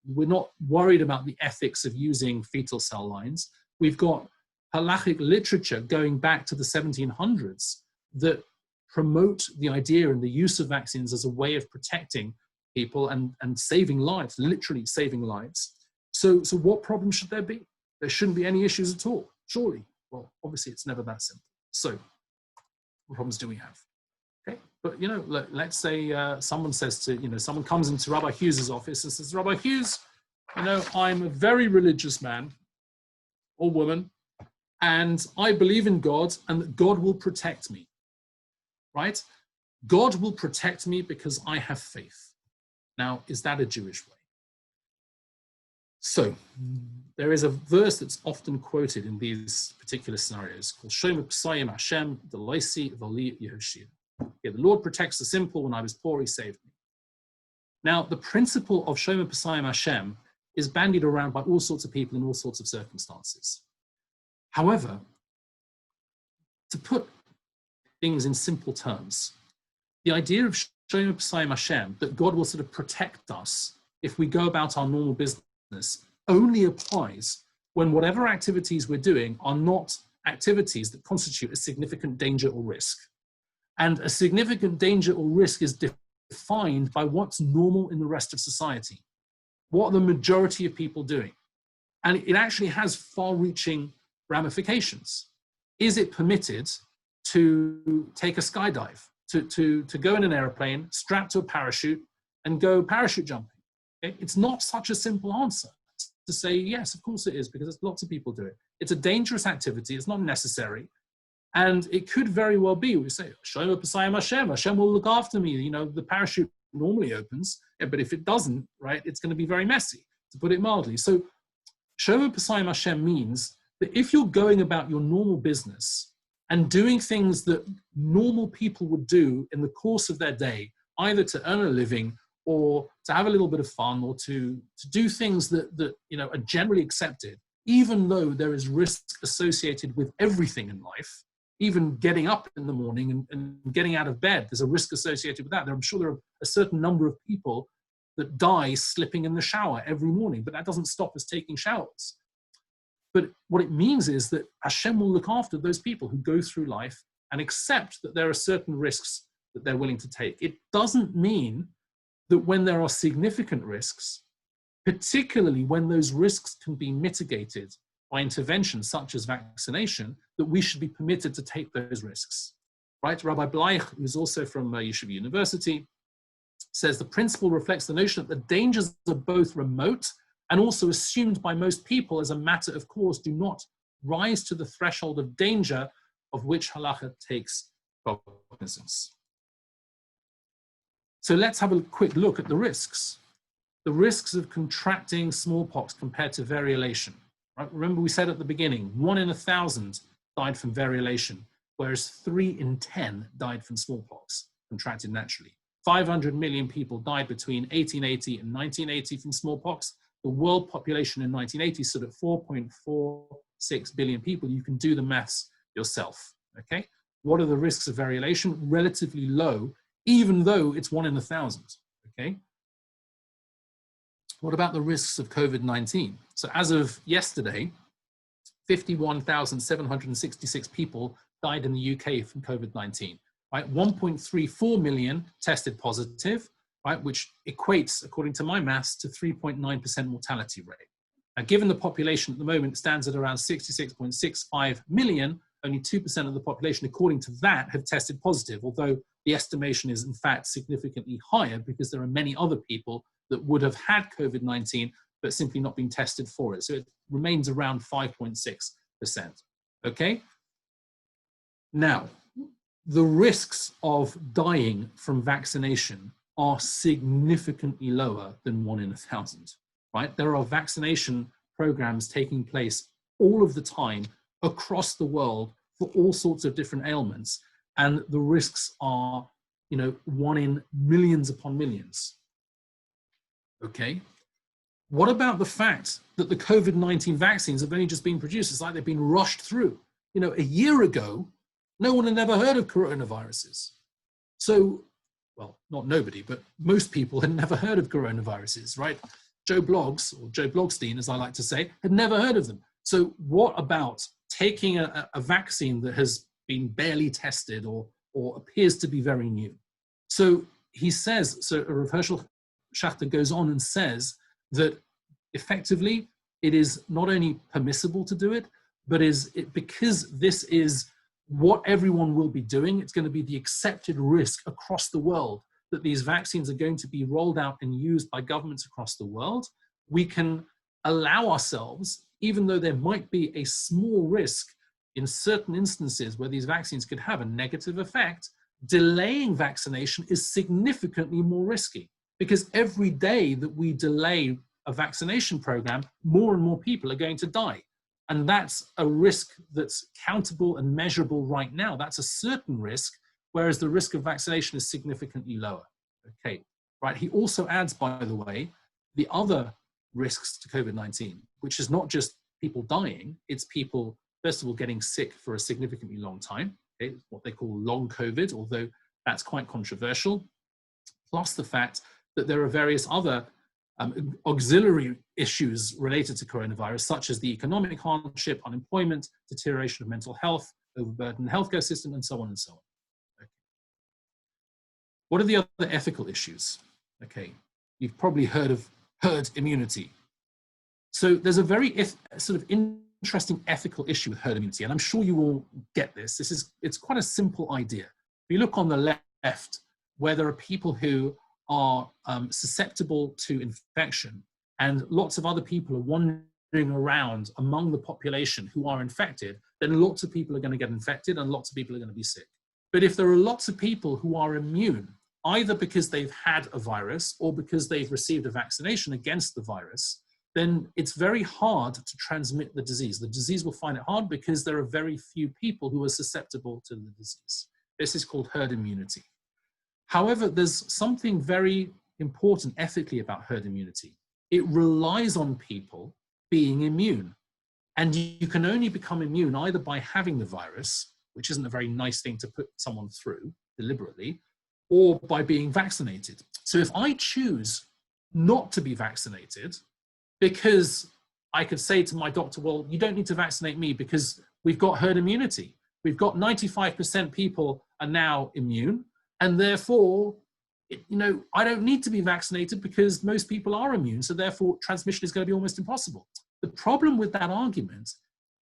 We're not worried about the ethics of using fetal cell lines. We've got halachic literature going back to the 1700s that promote the idea and the use of vaccines as a way of protecting people and saving lives, literally saving lives. So what problem should there be? There shouldn't be any issues at all, surely. Well, obviously it's never that simple. So what problems do we have? Okay, but let's say someone says to, someone comes into Rabbi Hughes's office and says, Rabbi Hughes, I'm a very religious man or woman, and I believe in God, and that God will protect me, right? God will protect me because I have faith. Now, is that a Jewish way? So there is a verse that's often quoted in these particular scenarios called Shomer P'sayim Hashem Deloisi V'li Yehoshia. The Lord protects the simple. When I was poor, he saved me. Now, the principle of Shomer P'sayim Hashem is bandied around by all sorts of people in all sorts of circumstances. However, to put things in simple terms, the idea of Shomer P'sayim Hashem, that God will sort of protect us if we go about our normal business, only applies when whatever activities we're doing are not activities that constitute a significant danger or risk. And a significant danger or risk is defined by what's normal in the rest of society. What are the majority of people doing? And it actually has far-reaching ramifications. Is it permitted to take a skydive, to go in an airplane, strapped to a parachute, and go parachute jumping? Okay? It's not such a simple answer to say, yes, of course it is, because lots of people do it. It's a dangerous activity. It's not necessary. And it could very well be, we say, Shomer P'sayim Hashem, Hashem will look after me. You know, the parachute normally opens, but if it doesn't, right, it's going to be very messy, to put it mildly. So Shomer P'sayim Hashem means that if you're going about your normal business and doing things that normal people would do in the course of their day, either to earn a living or to have a little bit of fun, or to do things that you know, are generally accepted, even though there is risk associated with everything in life, even getting up in the morning and getting out of bed, there's a risk associated with that. I'm sure there are a certain number of people that die slipping in the shower every morning, but that doesn't stop us taking showers. But what it means is that Hashem will look after those people who go through life and accept that there are certain risks that they're willing to take. It doesn't mean that when there are significant risks, particularly when those risks can be mitigated by interventions such as vaccination, that we should be permitted to take those risks, right? Rabbi Bleich, who's also from Yeshiva University, says the principle reflects the notion that the dangers are both remote and also assumed by most people as a matter of course do not rise to the threshold of danger of which halacha takes cognizance. So let's have a quick look at the risks. The risks of contracting smallpox compared to variolation. Right? Remember we said at the beginning, 1 in 1,000 died from variolation, whereas 3 in 10 died from smallpox, contracted naturally. 500 million people died between 1880 and 1980 from smallpox. The world population in 1980 stood at 4.46 billion people. You can do the maths yourself, okay? What are the risks of variolation? Relatively low, even though it's 1 in 1,000, okay? What about the risks of COVID-19? So as of yesterday, 51,766 people died in the UK from COVID-19, right? 1.34 million tested positive, right? Which equates, according to my maths, to 3.9% mortality rate. Now, given the population at the moment stands at around 66.65 million, only 2% of the population, according to that, have tested positive, although the estimation is in fact significantly higher because there are many other people that would have had COVID-19 but simply not been tested for it. So it remains around 5.6%, okay? Now, the risks of dying from vaccination are significantly lower than 1 in 1,000, right? There are vaccination programs taking place all of the time across the world for all sorts of different ailments, and the risks are, you know, 1 in millions upon millions. Okay. What about the fact that the COVID-19 vaccines have only just been produced? It's like they've been rushed through. You know, a year ago, no one had ever heard of coronaviruses. So, well, not nobody, but most people had never heard of coronaviruses, right? Joe Bloggs, or Joe Blogstein, as I like to say, had never heard of them. So what about taking a vaccine that has been barely tested or appears to be very new? So he says, so Rav Herschel Schachter goes on and says that effectively it is not only permissible to do it, but because this is what everyone will be doing, it's going to be the accepted risk across the world that these vaccines are going to be rolled out and used by governments across the world. We can allow ourselves, even though there might be a small risk in certain instances where these vaccines could have a negative effect, delaying vaccination is significantly more risky, because every day that we delay a vaccination program, more and more people are going to die. And that's a risk that's countable and measurable right now. That's a certain risk, whereas the risk of vaccination is significantly lower. Okay, right. He also adds, by the way, the other risks to COVID-19, which is not just people dying, it's people, first of all, getting sick for a significantly long time, okay, what they call long COVID, although that's quite controversial, plus the fact that there are various other auxiliary issues related to coronavirus, such as the economic hardship, unemployment, deterioration of mental health, overburdened healthcare system, and so on and so on. Okay. What are the other ethical issues? Okay, you've probably heard of herd immunity. So there's a very sort of interesting ethical issue with herd immunity, and I'm sure you all get this. It's quite a simple idea. If you look on the left, where there are people who are susceptible to infection, and lots of other people are wandering around among the population who are infected, then lots of people are going to get infected and lots of people are going to be sick. But if there are lots of people who are immune, either because they've had a virus or because they've received a vaccination against the virus, then it's very hard to transmit the disease. The disease will find it hard because there are very few people who are susceptible to the disease. This is called herd immunity. However, there's something very important ethically about herd immunity. It relies on people being immune. And you can only become immune either by having the virus, which isn't a very nice thing to put someone through deliberately, or by being vaccinated. So if I choose not to be vaccinated, because I could say to my doctor, well, you don't need to vaccinate me because we've got herd immunity. We've got 95% people are now immune, and therefore, I don't need to be vaccinated because most people are immune, so therefore transmission is going to be almost impossible. The problem with that argument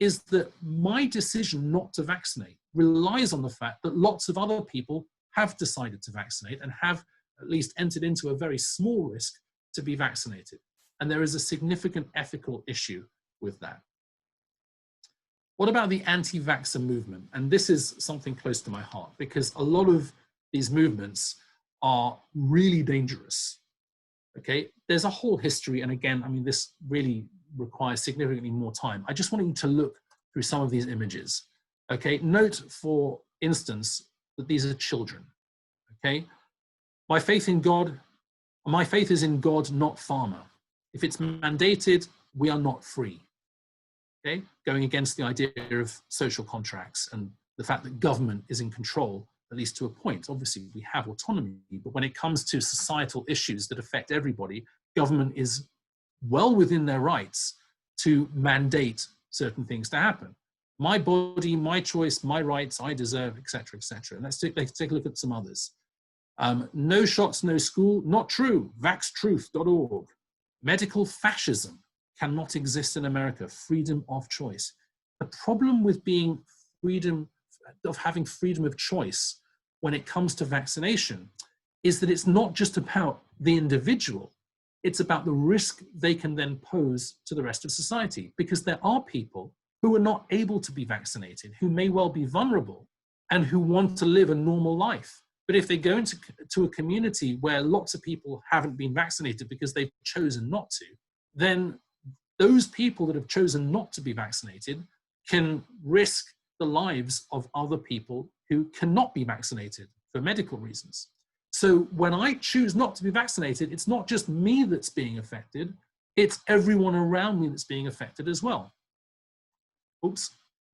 is that my decision not to vaccinate relies on the fact that lots of other people have decided to vaccinate and have at least entered into a very small risk to be vaccinated. And there is a significant ethical issue with that. What about the anti-vaxxer movement? And this is something close to my heart because a lot of these movements are really dangerous. Okay, there's a whole history, and again, I mean, this really requires significantly more time. I just want you to look through some of these images. Okay, note, for instance, that these are children. Okay, my faith is in God, not pharma. If it's mandated, we are not free. Okay, going against the idea of social contracts and the fact that government is in control, at least to a point. Obviously, we have autonomy, but when it comes to societal issues that affect everybody, government is well within their rights to mandate certain things to happen. My body, my choice, my rights, I deserve, etc., etc. And let's take a look at some others. No shots, no school, not true. Vaxtruth.org. Medical fascism cannot exist in America. Freedom of choice. The problem with having freedom of choice when it comes to vaccination is that it's not just about the individual, it's about the risk they can then pose to the rest of society, because there are people who are not able to be vaccinated, who may well be vulnerable and who want to live a normal life. But if they go into a community where lots of people haven't been vaccinated because they've chosen not to, then those people that have chosen not to be vaccinated can risk the lives of other people who cannot be vaccinated for medical reasons. So when I choose not to be vaccinated, it's not just me that's being affected, it's everyone around me that's being affected as well. Oops,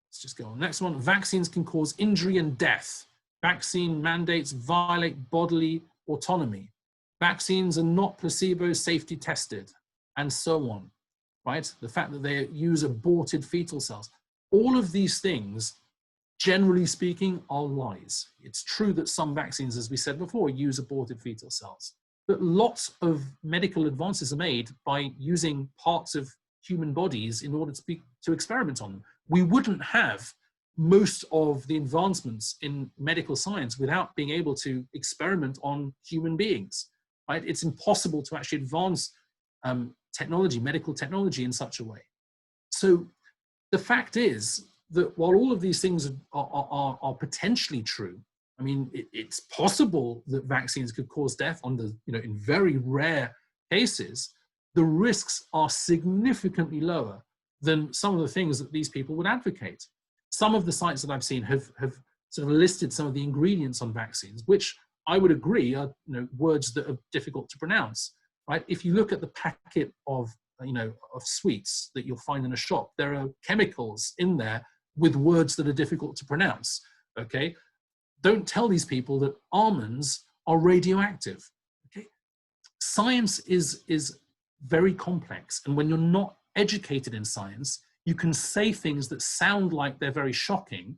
let's just go on. Next one, vaccines can cause injury and death. Vaccine mandates violate bodily autonomy. Vaccines are not placebo safety tested, and so on, right? The fact that they use aborted fetal cells. All of these things, generally speaking, are lies. It's true that some vaccines, as we said before, use aborted fetal cells, but lots of medical advances are made by using parts of human bodies in order to experiment on them. We wouldn't have most of the advancements in medical science without being able to experiment on human beings, right? It's impossible to actually advance medical technology in such a way. So the fact is that while all of these things are potentially true, I mean, it's possible that vaccines could cause death in very rare cases. The risks are significantly lower than some of the things that these people would advocate. Some of the sites that I've seen have sort of listed some of the ingredients on vaccines, which I would agree are words that are difficult to pronounce. Right? If you look at the packet of sweets that you'll find in a shop, there are chemicals in there with words that are difficult to pronounce. Okay, don't tell these people that almonds are radioactive. Okay, science is very complex, and when you're not educated in science, you can say things that sound like they're very shocking,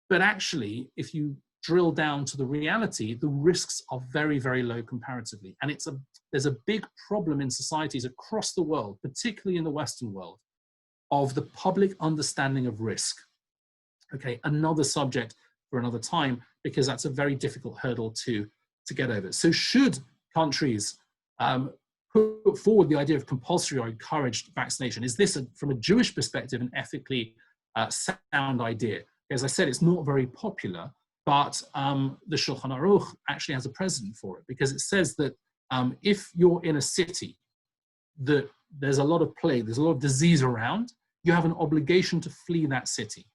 but actually, if you drill down to the reality, the risks are very, very low comparatively. And there's a big problem in societies across the world, particularly in the Western world, of the public understanding of risk. Okay, another subject for another time, because that's a very difficult hurdle to get over. So should countries put forward the idea of compulsory or encouraged vaccination? Is this, from a Jewish perspective, an ethically sound idea? As I said, it's not very popular, but the Shulchan Aruch actually has a precedent for it, because it says that if you're in a city that there's a lot of plague, there's a lot of disease around, you have an obligation to flee that city.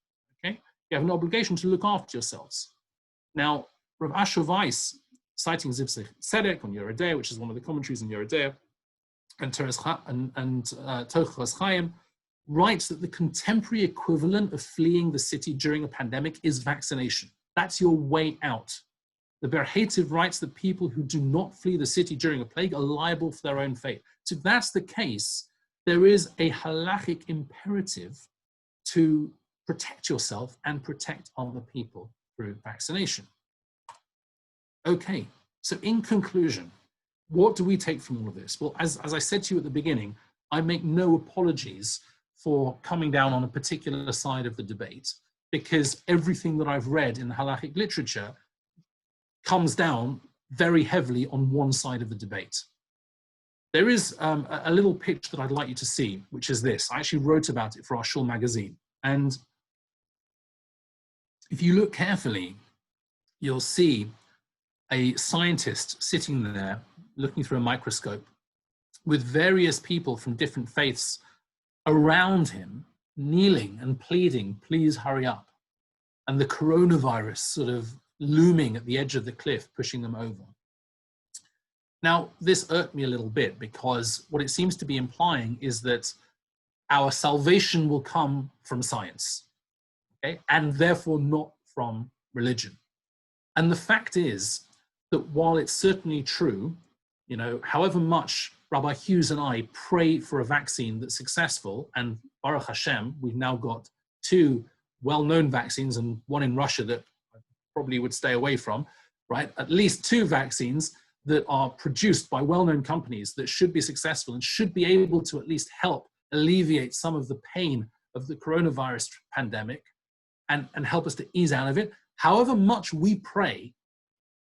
Okay, you have an obligation to look after yourselves. Now, Rav Asher Weiss, citing Zivsei Tzedek on Yerodea, which is one of the commentaries on Yerodea, and Tochas Chaim, writes that the contemporary equivalent of fleeing the city during a pandemic is vaccination. That's your way out. The Ber Hetiv writes that people who do not flee the city during a plague are liable for their own fate. So if that's the case, there is a halachic imperative to protect yourself and protect other people through vaccination. Okay, so in conclusion, what do we take from all of this? Well, as I said to you at the beginning, I make no apologies for coming down on a particular side of the debate, because everything that I've read in the halachic literature comes down very heavily on one side of the debate. There is a little pitch that I'd like you to see, which is this. I actually wrote about it for our Shul magazine. And if you look carefully, you'll see a scientist sitting there looking through a microscope with various people from different faiths around him, kneeling and pleading, please hurry up. And the coronavirus sort of looming at the edge of the cliff, pushing them over. Now, this irked me a little bit, because what it seems to be implying is that our salvation will come from science, okay? And therefore not from religion. And the fact is that while it's certainly true, however much Rabbi Hughes and I pray for a vaccine that's successful, and Baruch Hashem, we've now got 2 well-known vaccines and one in Russia that I probably would stay away from, right? At least 2 vaccines that are produced by well-known companies that should be successful and should be able to at least help alleviate some of the pain of the coronavirus pandemic and help us to ease out of it. However much we pray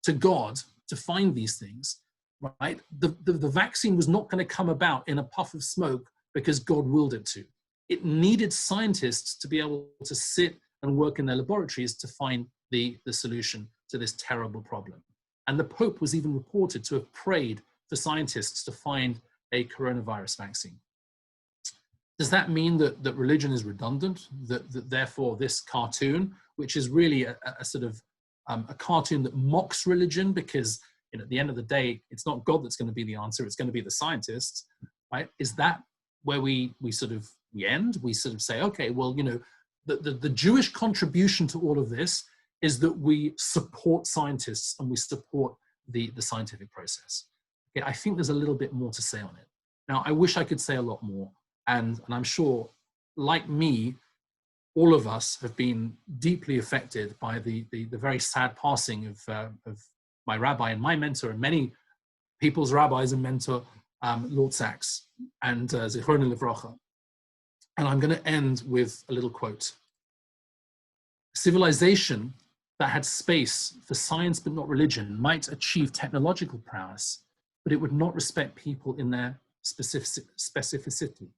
to God to find these things, right? The vaccine was not going to come about in a puff of smoke because God willed it to. It needed scientists to be able to sit and work in their laboratories to find the solution to this terrible problem. And the Pope was even reported to have prayed for scientists to find a coronavirus vaccine. Does that mean that religion is redundant? That therefore this cartoon, which is really a sort of a cartoon that mocks religion, because at the end of the day, it's not God that's going to be the answer, it's going to be the scientists, right? Is that where we end? We sort of say, okay, well, the Jewish contribution to all of this is that we support scientists and we support the scientific process. Okay, I think there's a little bit more to say on it. Now, I wish I could say a lot more, and I'm sure, like me, all of us have been deeply affected by the very sad passing of my rabbi and my mentor, and many people's rabbis and mentor, Lord Sachs, and Zichrono Livracha. And I'm going to end with a little quote. Civilization that had space for science but not religion might achieve technological prowess, but it would not respect people in their specificity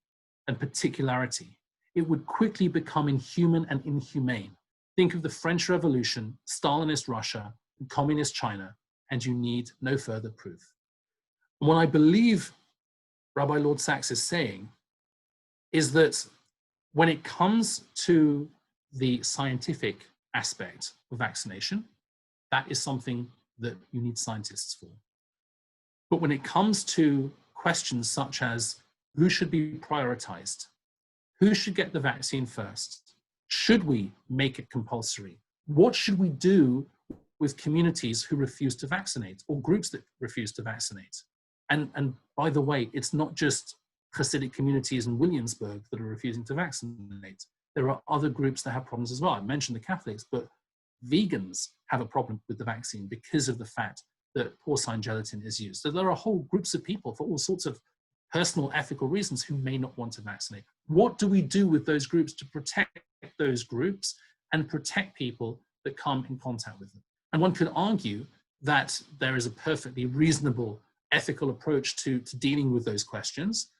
and particularity. It would quickly become inhuman and inhumane. Think of the French Revolution, Stalinist Russia, in communist China, and you need no further proof. And what I believe Rabbi Lord Sachs is saying is that when it comes to the scientific aspect of vaccination, that is something that you need scientists for. But when it comes to questions such as who should be prioritized, who should get the vaccine first, should we make it compulsory, what should we do with communities who refuse to vaccinate or groups that refuse to vaccinate? And by the way, it's not just Hasidic communities in Williamsburg that are refusing to vaccinate. There are other groups that have problems as well. I mentioned the Catholics, but vegans have a problem with the vaccine because of the fact that porcine gelatin is used. So there are whole groups of people for all sorts of personal ethical reasons who may not want to vaccinate. What do we do with those groups to protect those groups and protect people that come in contact with them? And one could argue that there is a perfectly reasonable ethical approach to dealing with those questions.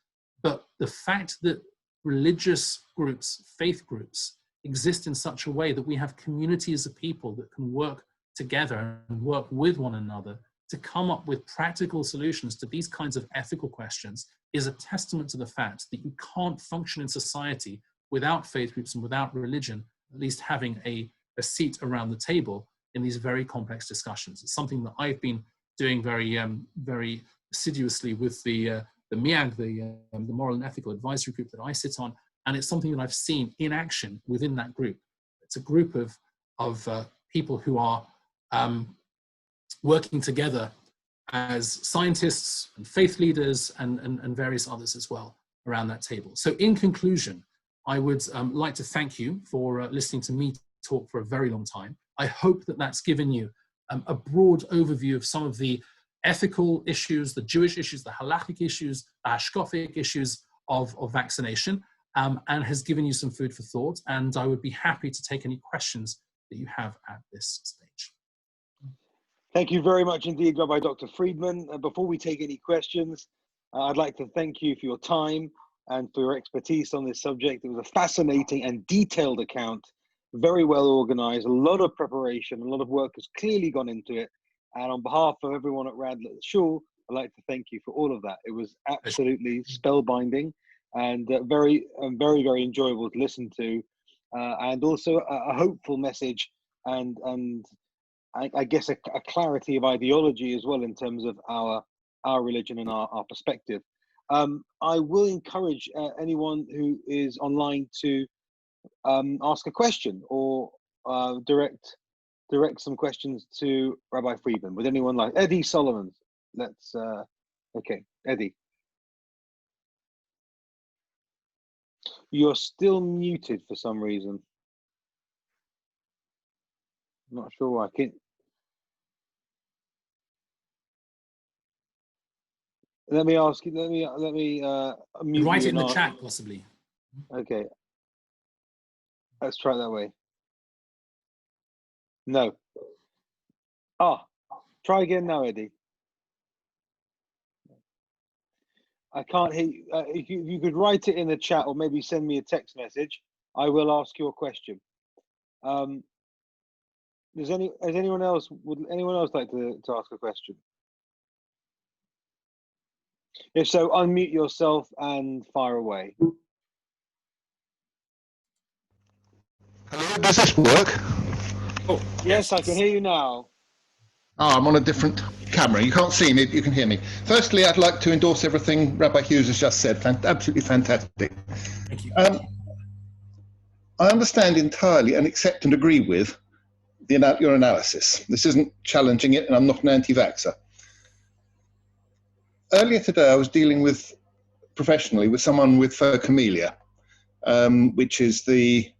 But the fact that religious groups, faith groups, exist in such a way that we have communities of people that can work together and work with one another to come up with practical solutions to these kinds of ethical questions is a testament to the fact that you can't function in society without faith groups and without religion, at least having a seat around the table in these very complex discussions. It's something that I've been doing very assiduously with the MIAG, the Moral and Ethical Advisory Group that I sit on, and it's something that I've seen in action within that group. It's a group of people who are working together as scientists and faith leaders and various others as well around that table. So in conclusion, I would like to thank you for listening to me talk for a very long time. I hope that that's given you a broad overview of some of the ethical issues, the Jewish issues, the halachic issues, the hashkafic issues of vaccination, and has given you some food for thought. And I would be happy to take any questions that you have at this stage. Thank you very much indeed, Rabbi Dr. Freedman. Before we take any questions, I'd like to thank you for your time and for your expertise on this subject. It was a fascinating and detailed account, very well organized, a lot of preparation, a lot of work has clearly gone into it. And on behalf of everyone at Radlett Shul, I'd like to thank you for all of that. It was absolutely spellbinding and very enjoyable to listen to, and also a hopeful message and I guess a clarity of ideology as well in terms of our religion and our perspective. I will encourage anyone who is online to ask a question or direct some questions to Rabbi Freedman. Would anyone like Eddie Solomon? Let's okay, Eddie. You're still muted for some reason. I'm not sure why. Let me ask you. Let me mute write you it in the and chat, possibly. Okay. Let's try it that way. No. Ah, try again now, Eddie. I can't hear you. If you could write it in the chat or maybe send me a text message, I will ask you a question. Would anyone else like to ask a question? If so, unmute yourself and fire away. Hello, does this work? Oh, yes, I can hear you now. Oh, I'm on a different camera. You can't see me, you can hear me. Firstly, I'd like to endorse everything Rabbi Hughes has just said. Absolutely fantastic. thank you. I understand entirely and accept and agree with your analysis. This isn't challenging it, and I'm not an anti-vaxxer. Earlier today, I was dealing with, professionally, with someone with phocomelia, which is the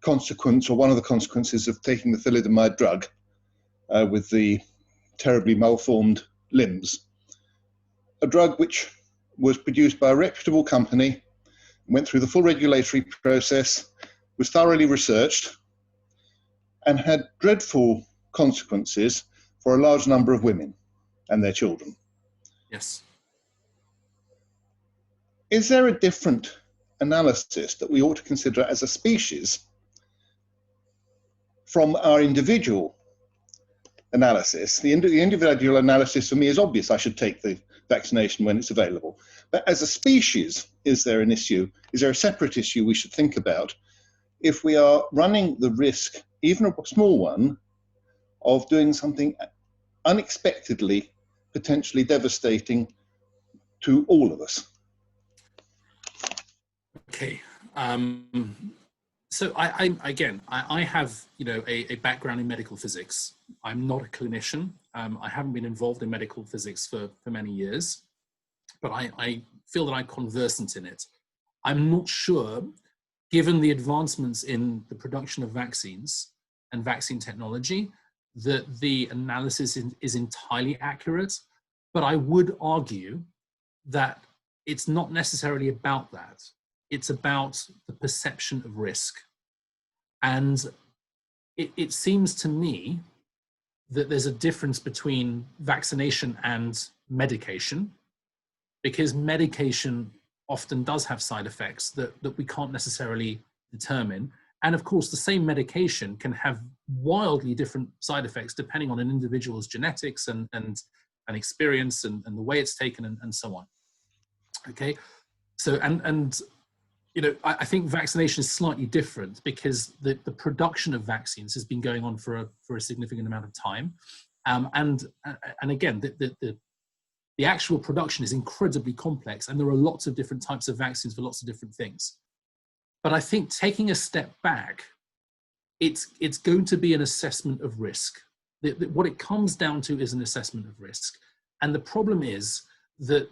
consequence, or one of the consequences, of taking the thalidomide drug with the terribly malformed limbs. A drug which was produced by a reputable company, went through the full regulatory process, was thoroughly researched, and had dreadful consequences for a large number of women and their children. Yes. Is there a different analysis that we ought to consider as a species from our individual analysis. The individual analysis for me is obvious. I should take the vaccination when it's available. But as a species, is there an issue? Is there a separate issue we should think about if we are running the risk, even a small one, of doing something unexpectedly, potentially devastating to all of us? Okay. So I have, a background in medical physics. I'm not a clinician. I haven't been involved in medical physics for many years, but I feel that I'm conversant in it. I'm not sure, given the advancements in the production of vaccines and vaccine technology, that the analysis is entirely accurate, but I would argue that it's not necessarily about that. It's about the perception of risk. And it seems to me that there's a difference between vaccination and medication, because medication often does have side effects that we can't necessarily determine. And of course, the same medication can have wildly different side effects depending on an individual's genetics and experience and the way it's taken and so on. Okay, so I think vaccination is slightly different because the production of vaccines has been going on for a significant amount of time, and again the actual production is incredibly complex, and there are lots of different types of vaccines for lots of different things. But I think taking a step back, it's going to be an assessment of risk. What it comes down to is an assessment of risk, and the problem is that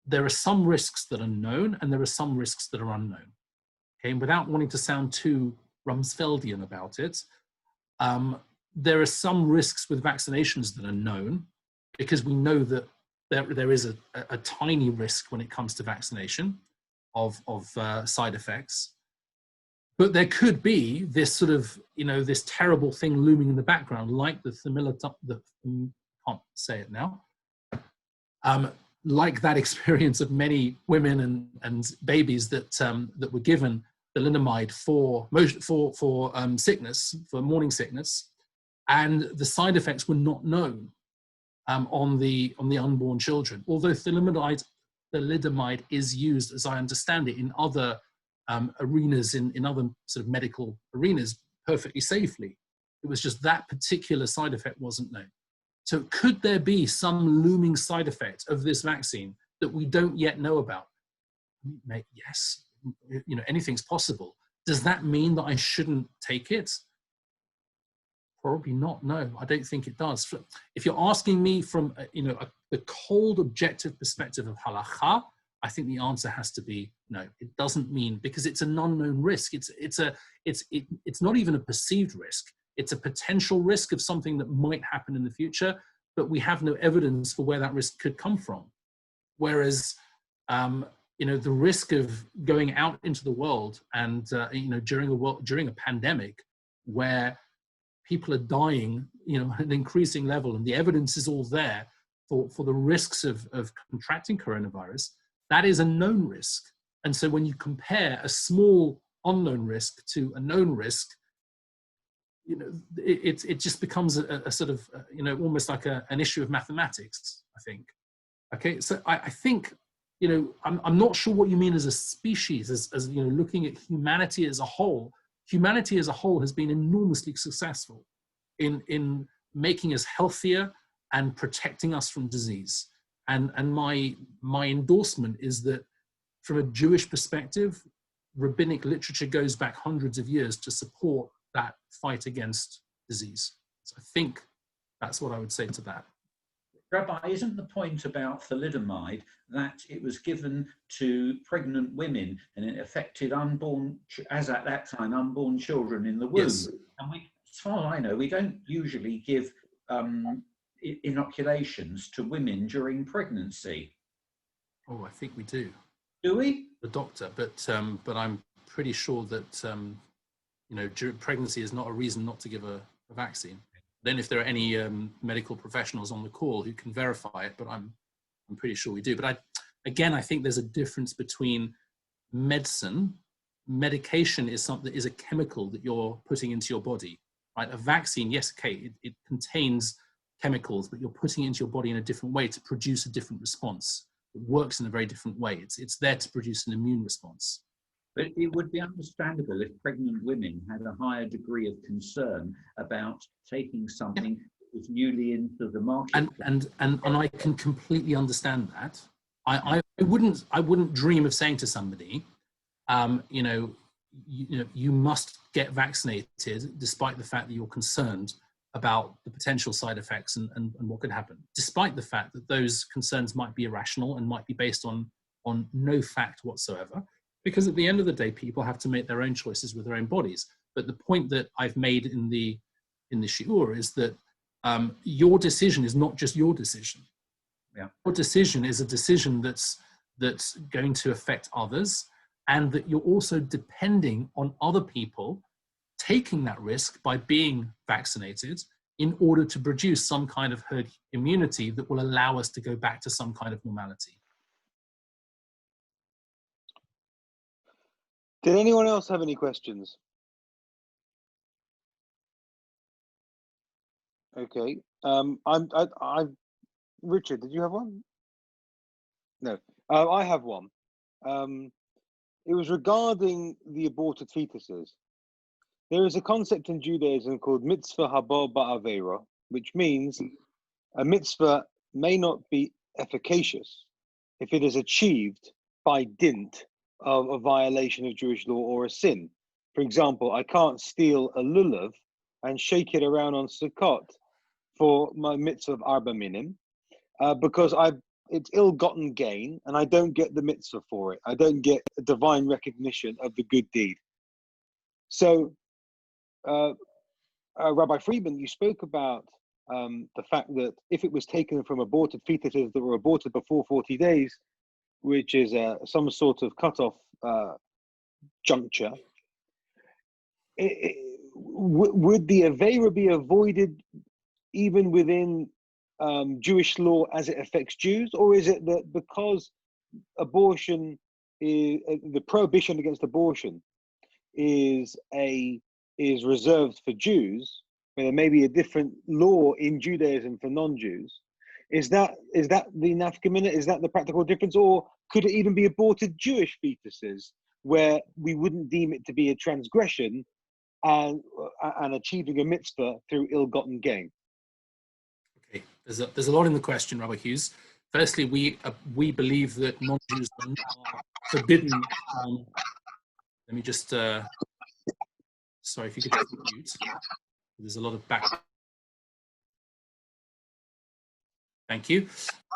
there are some risks that are known and there are some risks that are unknown. Okay, and without wanting to sound too Rumsfeldian about it, there are some risks with vaccinations that are known because we know that there is a tiny risk when it comes to vaccination of side effects. But there could be this sort of, this terrible thing looming in the background, like can't say it now, like that experience of many women and babies that were given thalidomide for sickness, for morning sickness, and the side effects were not known on the unborn children. Although thalidomide is used, as I understand it, in other arenas, in other sort of medical arenas, perfectly safely. It was just that particular side effect wasn't known. So could there be some looming side effect of this vaccine that we don't yet know about? Yes, anything's possible. Does that mean that I shouldn't take it? Probably not, no, I don't think it does. If you're asking me from, the cold objective perspective of halakha, I think the answer has to be no. It doesn't mean, because it's an unknown risk. It's not even a perceived risk. It's a potential risk of something that might happen in the future, but we have no evidence for where that risk could come from. Whereas, the risk of going out into the world and during a pandemic where people are dying, at an increasing level, and the evidence is all there for the risks of contracting coronavirus, that is a known risk. And so when you compare a small unknown risk to a known risk, it just becomes a sort of, almost like an issue of mathematics, I think. Okay, so I think, I'm not sure what you mean as a species, as looking at humanity as a whole. Humanity as a whole has been enormously successful in making us healthier and protecting us from disease. And my endorsement is that from a Jewish perspective, rabbinic literature goes back hundreds of years to support that fight against disease. So I think that's what I would say to that. Rabbi, isn't the point about thalidomide that it was given to pregnant women and it affected unborn children in the womb? Yes. And as far as I know, we don't usually give inoculations to women during pregnancy. Oh, I think we do. Do we? The doctor, but I'm pretty sure that during pregnancy is not a reason not to give a vaccine. Then, if there are any medical professionals on the call who can verify it, but I'm pretty sure we do. But I think there's a difference between medicine. Medication is a chemical that you're putting into your body, right? A vaccine, yes, okay, it contains chemicals, but you're putting it into your body in a different way to produce a different response. It works in a very different way. It's there to produce an immune response. But it would be understandable if pregnant women had a higher degree of concern about taking something that was newly into the market. And I can completely understand that. I wouldn't dream of saying to somebody, you must get vaccinated, despite the fact that you're concerned about the potential side effects and what could happen, despite the fact that those concerns might be irrational and might be based on no fact whatsoever. Because at the end of the day, people have to make their own choices with their own bodies. But the point that I've made in the shiur is that your decision is not just your decision. Yeah. Your decision is a decision that's going to affect others, and that you're also depending on other people taking that risk by being vaccinated in order to produce some kind of herd immunity that will allow us to go back to some kind of normality. Did anyone else have any questions? Okay. Richard, did you have one? No. I have one. It was regarding the aborted fetuses. There is a concept in Judaism called mitzvah haba ba'avera, which means a mitzvah may not be efficacious if it is achieved by dint of a violation of Jewish law or a sin. For example, I can't steal a lulav and shake it around on Sukkot for my mitzvah of Arba Minim, because it's ill-gotten gain and I don't get the mitzvah for it. I don't get a divine recognition of the good deed. So, Rabbi Freedman, you spoke about the fact that if it was taken from aborted fetuses that were aborted before 40 days, which is some sort of cutoff juncture, would the Aveira be avoided even within Jewish law as it affects Jews? Or is it that because abortion is, the prohibition against abortion is reserved for Jews, where there may be a different law in Judaism for non-Jews, is that the nafkamina? Is that the practical difference? Or could it even be aborted Jewish fetuses where we wouldn't deem it to be a transgression and achieving a mitzvah through ill-gotten gain? Okay, there's a lot in the question, Rabbi Hughes. Firstly, we believe that non-Jews are forbidden. Let me just sorry, if you could just mute. There's a lot of back. Thank you.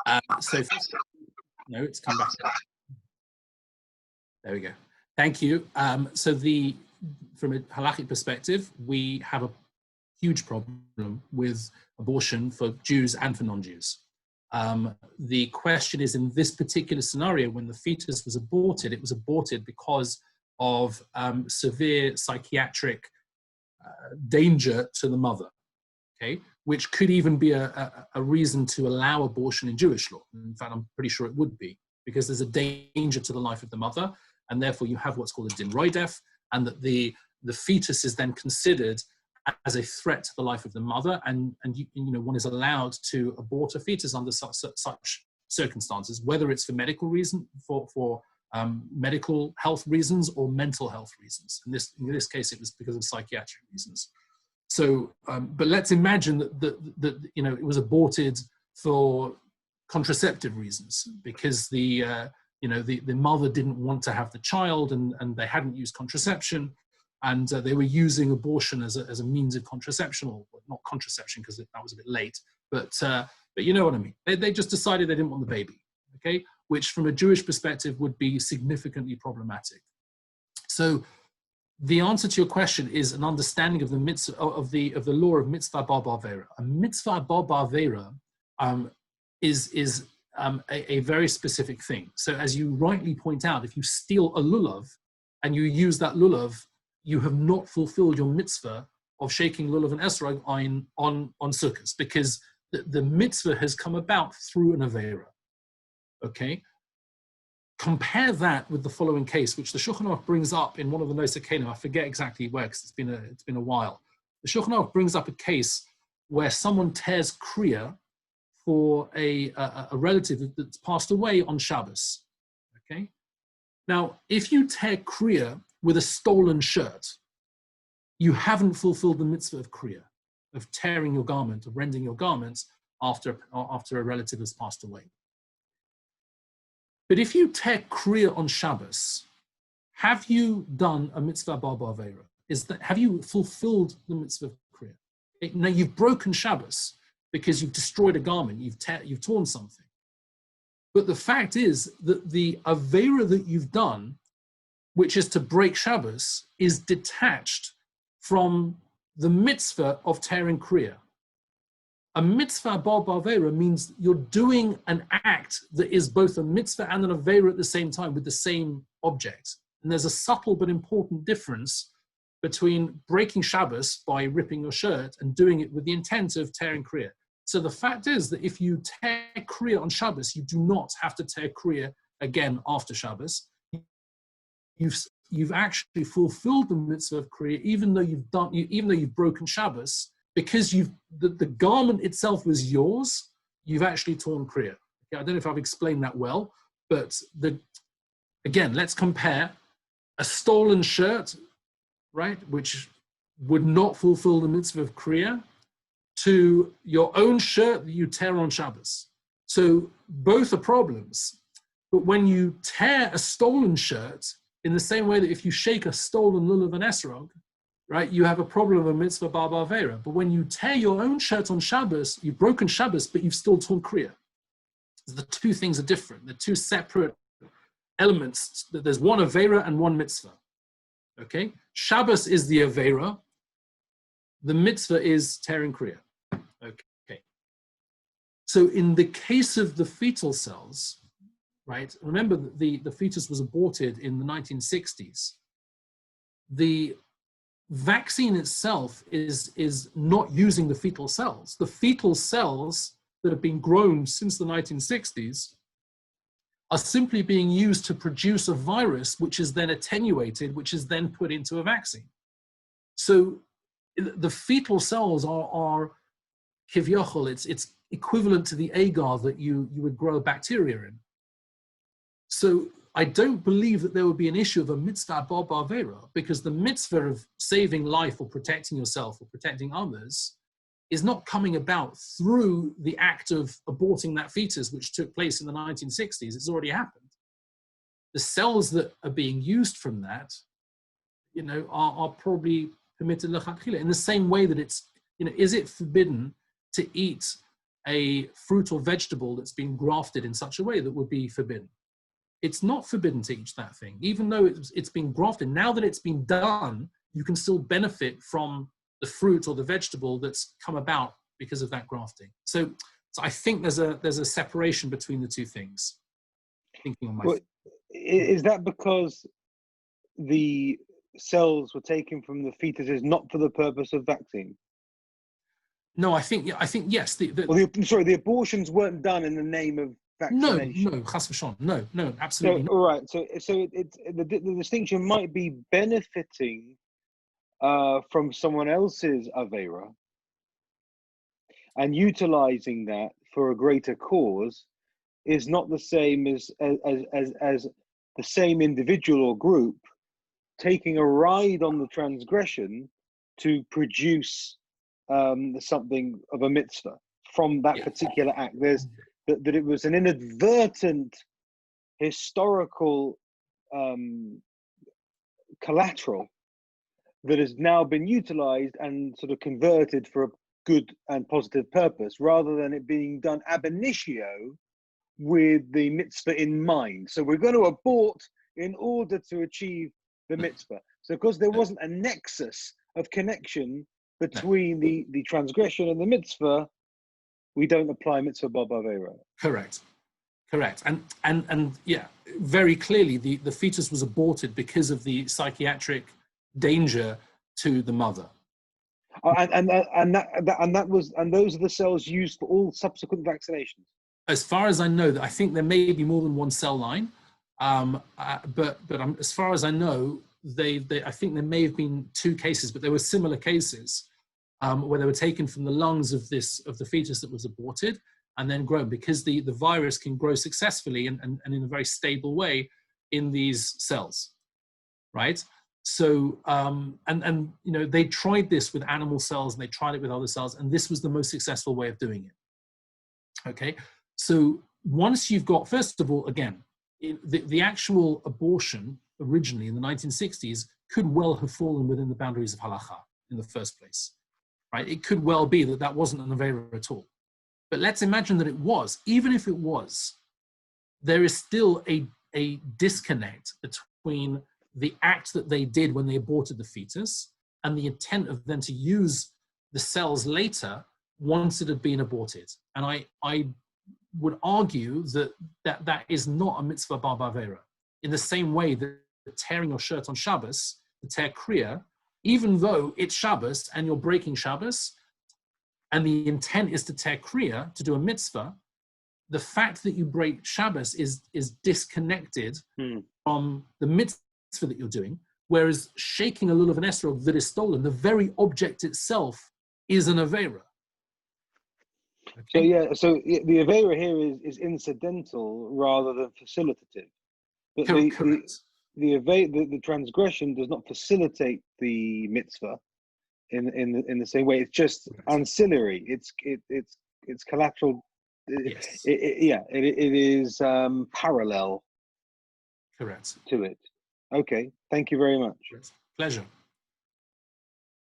No, it's come back. There we go. Thank you. So from a halachic perspective, we have a huge problem with abortion for Jews and for non-Jews. The question is, in this particular scenario, when the fetus was aborted, it was aborted because of severe psychiatric danger to the mother, okay, which could even be a reason to allow abortion in Jewish law. In fact, I'm pretty sure it would be, because there's a danger to the life of the mother, and therefore you have what's called a din roidef, and that the fetus is then considered as a threat to the life of the mother, and one is allowed to abort a fetus under such circumstances, whether it's for medical reason, for medical health reasons or mental health reasons. In this case, it was because of psychiatric reasons. So, but let's imagine that it was aborted for contraceptive reasons, because the mother didn't want to have the child, and they hadn't used contraception, and they were using abortion as a means of contraception, or not contraception because that was a bit late, but you know what I mean. They just decided they didn't want the baby, okay, which from a Jewish perspective would be significantly problematic. So the answer to your question is an understanding of the mitzvah of the law of mitzvah bar ba'avera. A mitzvah bar ba'avera is a very specific thing. So as you rightly point out, if you steal a lulav and you use that lulav, you have not fulfilled your mitzvah of shaking lulav and esrog on sukkahs, because the mitzvah has come about through an aveira. Okay. Compare that with the following case, which the Shulchan Aruch brings up in one of the Nosei Kelim. I forget exactly where, because it's been a while. The Shulchan Aruch brings up a case where someone tears kriya for a relative that's passed away on Shabbos. Okay. Now, if you tear kriya with a stolen shirt, you haven't fulfilled the mitzvah of kriya, of tearing your garment, of rending your garments after a relative has passed away. But if you tear kriya on Shabbos, have you done a mitzvah bar ba'avera? Have you fulfilled the mitzvah of kriya? Now you've broken Shabbos because you've destroyed a garment, you've torn something. But the fact is that the avera that you've done, which is to break Shabbos, is detached from the mitzvah of tearing kriya. A mitzvah bar ba'avera means you're doing an act that is both a mitzvah and an avera at the same time with the same object. And there's a subtle but important difference between breaking Shabbos by ripping your shirt and doing it with the intent of tearing kriya. So the fact is that if you tear kriya on Shabbos, you do not have to tear kriya again after Shabbos. You've actually fulfilled the mitzvah of kriya, even though you've broken Shabbos, because the garment itself was yours. You've actually torn kriya. Okay, I don't know if I've explained that well, but again, let's compare a stolen shirt, right, which would not fulfill the mitzvah of kriya, to your own shirt that you tear on Shabbos. So both are problems. But when you tear a stolen shirt, in the same way that if you shake a stolen lulav and esrog, right, you have a problem of a mitzvah bar ba'avera. But when you tear your own shirt on Shabbos, you've broken Shabbos, but you've still torn kriya. The two things are different. They're two separate elements. There's one avera and one mitzvah. Okay? Shabbos is the avera. The mitzvah is tearing kriya. Okay. So in the case of the fetal cells, right, remember that the fetus was aborted in the 1960s. The vaccine itself is not using the fetal cells. The fetal cells that have been grown since the 1960s are simply being used to produce a virus which is then attenuated, which is then put into a vaccine. So the fetal cells are kivyachol, it's equivalent to the agar that you would grow bacteria in. So I don't believe that there would be an issue of a mitzvah bar ba'avera, because the mitzvah of saving life or protecting yourself or protecting others is not coming about through the act of aborting that fetus, which took place in the 1960s. It's already happened. The cells that are being used from that, are probably permitted lechatchila, in the same way that it's, is it forbidden to eat a fruit or vegetable that's been grafted in such a way that would be forbidden? It's not forbidden to eat that thing, even though it's been grafted. Now that it's been done, you can still benefit from the fruit or the vegetable that's come about because of that grafting. So I think there's a separation between the two things. Thinking on my is that because the cells were taken from the fetuses not for the purpose of vaccine? No, I think yes. The abortions weren't done in the name of vaccination. No, chas v'shalom. No, absolutely not. All right. So the distinction might be benefiting from someone else's avera and utilizing that for a greater cause is not the same as the same individual or group taking a ride on the transgression to produce something of a mitzvah from that particular act. There's that it was an inadvertent historical collateral that has now been utilized and sort of converted for a good and positive purpose, rather than it being done ab initio with the mitzvah in mind. So we're going to abort in order to achieve the mitzvah. So because there wasn't a nexus of connection between the transgression and the mitzvah, we don't apply mitzvah bar ba'avera. Correct. And yeah, very clearly the fetus was aborted because of the psychiatric danger to the mother. And those are the cells used for all subsequent vaccinations. As far as I know, I think there may be more than one cell line, but as far as I know, I think there may have been two cases, but there were similar cases where they were taken from the lungs of the fetus that was aborted and then grown, because the virus can grow successfully and in a very stable way in these cells, right? So, and you know, they tried this with animal cells and they tried it with other cells, and this was the most successful way of doing it. Okay, so once you've got, first of all, again, the actual abortion originally in the 1960s could well have fallen within the boundaries of halakha in the first place, right? It could well be that that wasn't an avera at all. But let's imagine that it was. Even if it was, there is still a disconnect between the act that they did when they aborted the fetus and the intent of them to use the cells later once it had been aborted. And I would argue that is not a mitzvah bar bavera, in the same way that tearing your shirt on Shabbos, the tear kriya, even though it's Shabbos and you're breaking Shabbos, and the intent is to tear kriya, to do a mitzvah, the fact that you break Shabbos is disconnected from the mitzvah that you're doing, whereas shaking a lulav and esrog that is stolen, the very object itself is an avera. Okay. So the avera here is incidental rather than facilitative. But Correct. the transgression does not facilitate the mitzvah in the same way. It's just ancillary. It's collateral. Yes. It is parallel. Correct. To it. Okay. Thank you very much. Yes. Pleasure.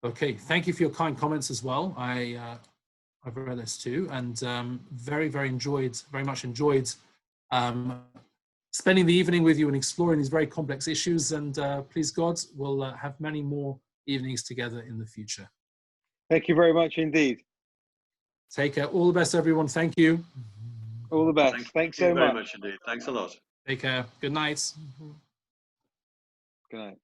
Okay. Thank you for your kind comments as well. I've read this too, and very much enjoyed spending the evening with you and exploring these very complex issues. And please God, we'll have many more evenings together in the future. Thank you very much indeed. Take care. All the best, everyone. Thank you. All the best. Thanks so much. Very much indeed. Thanks a lot. Take care. Good night. Good night.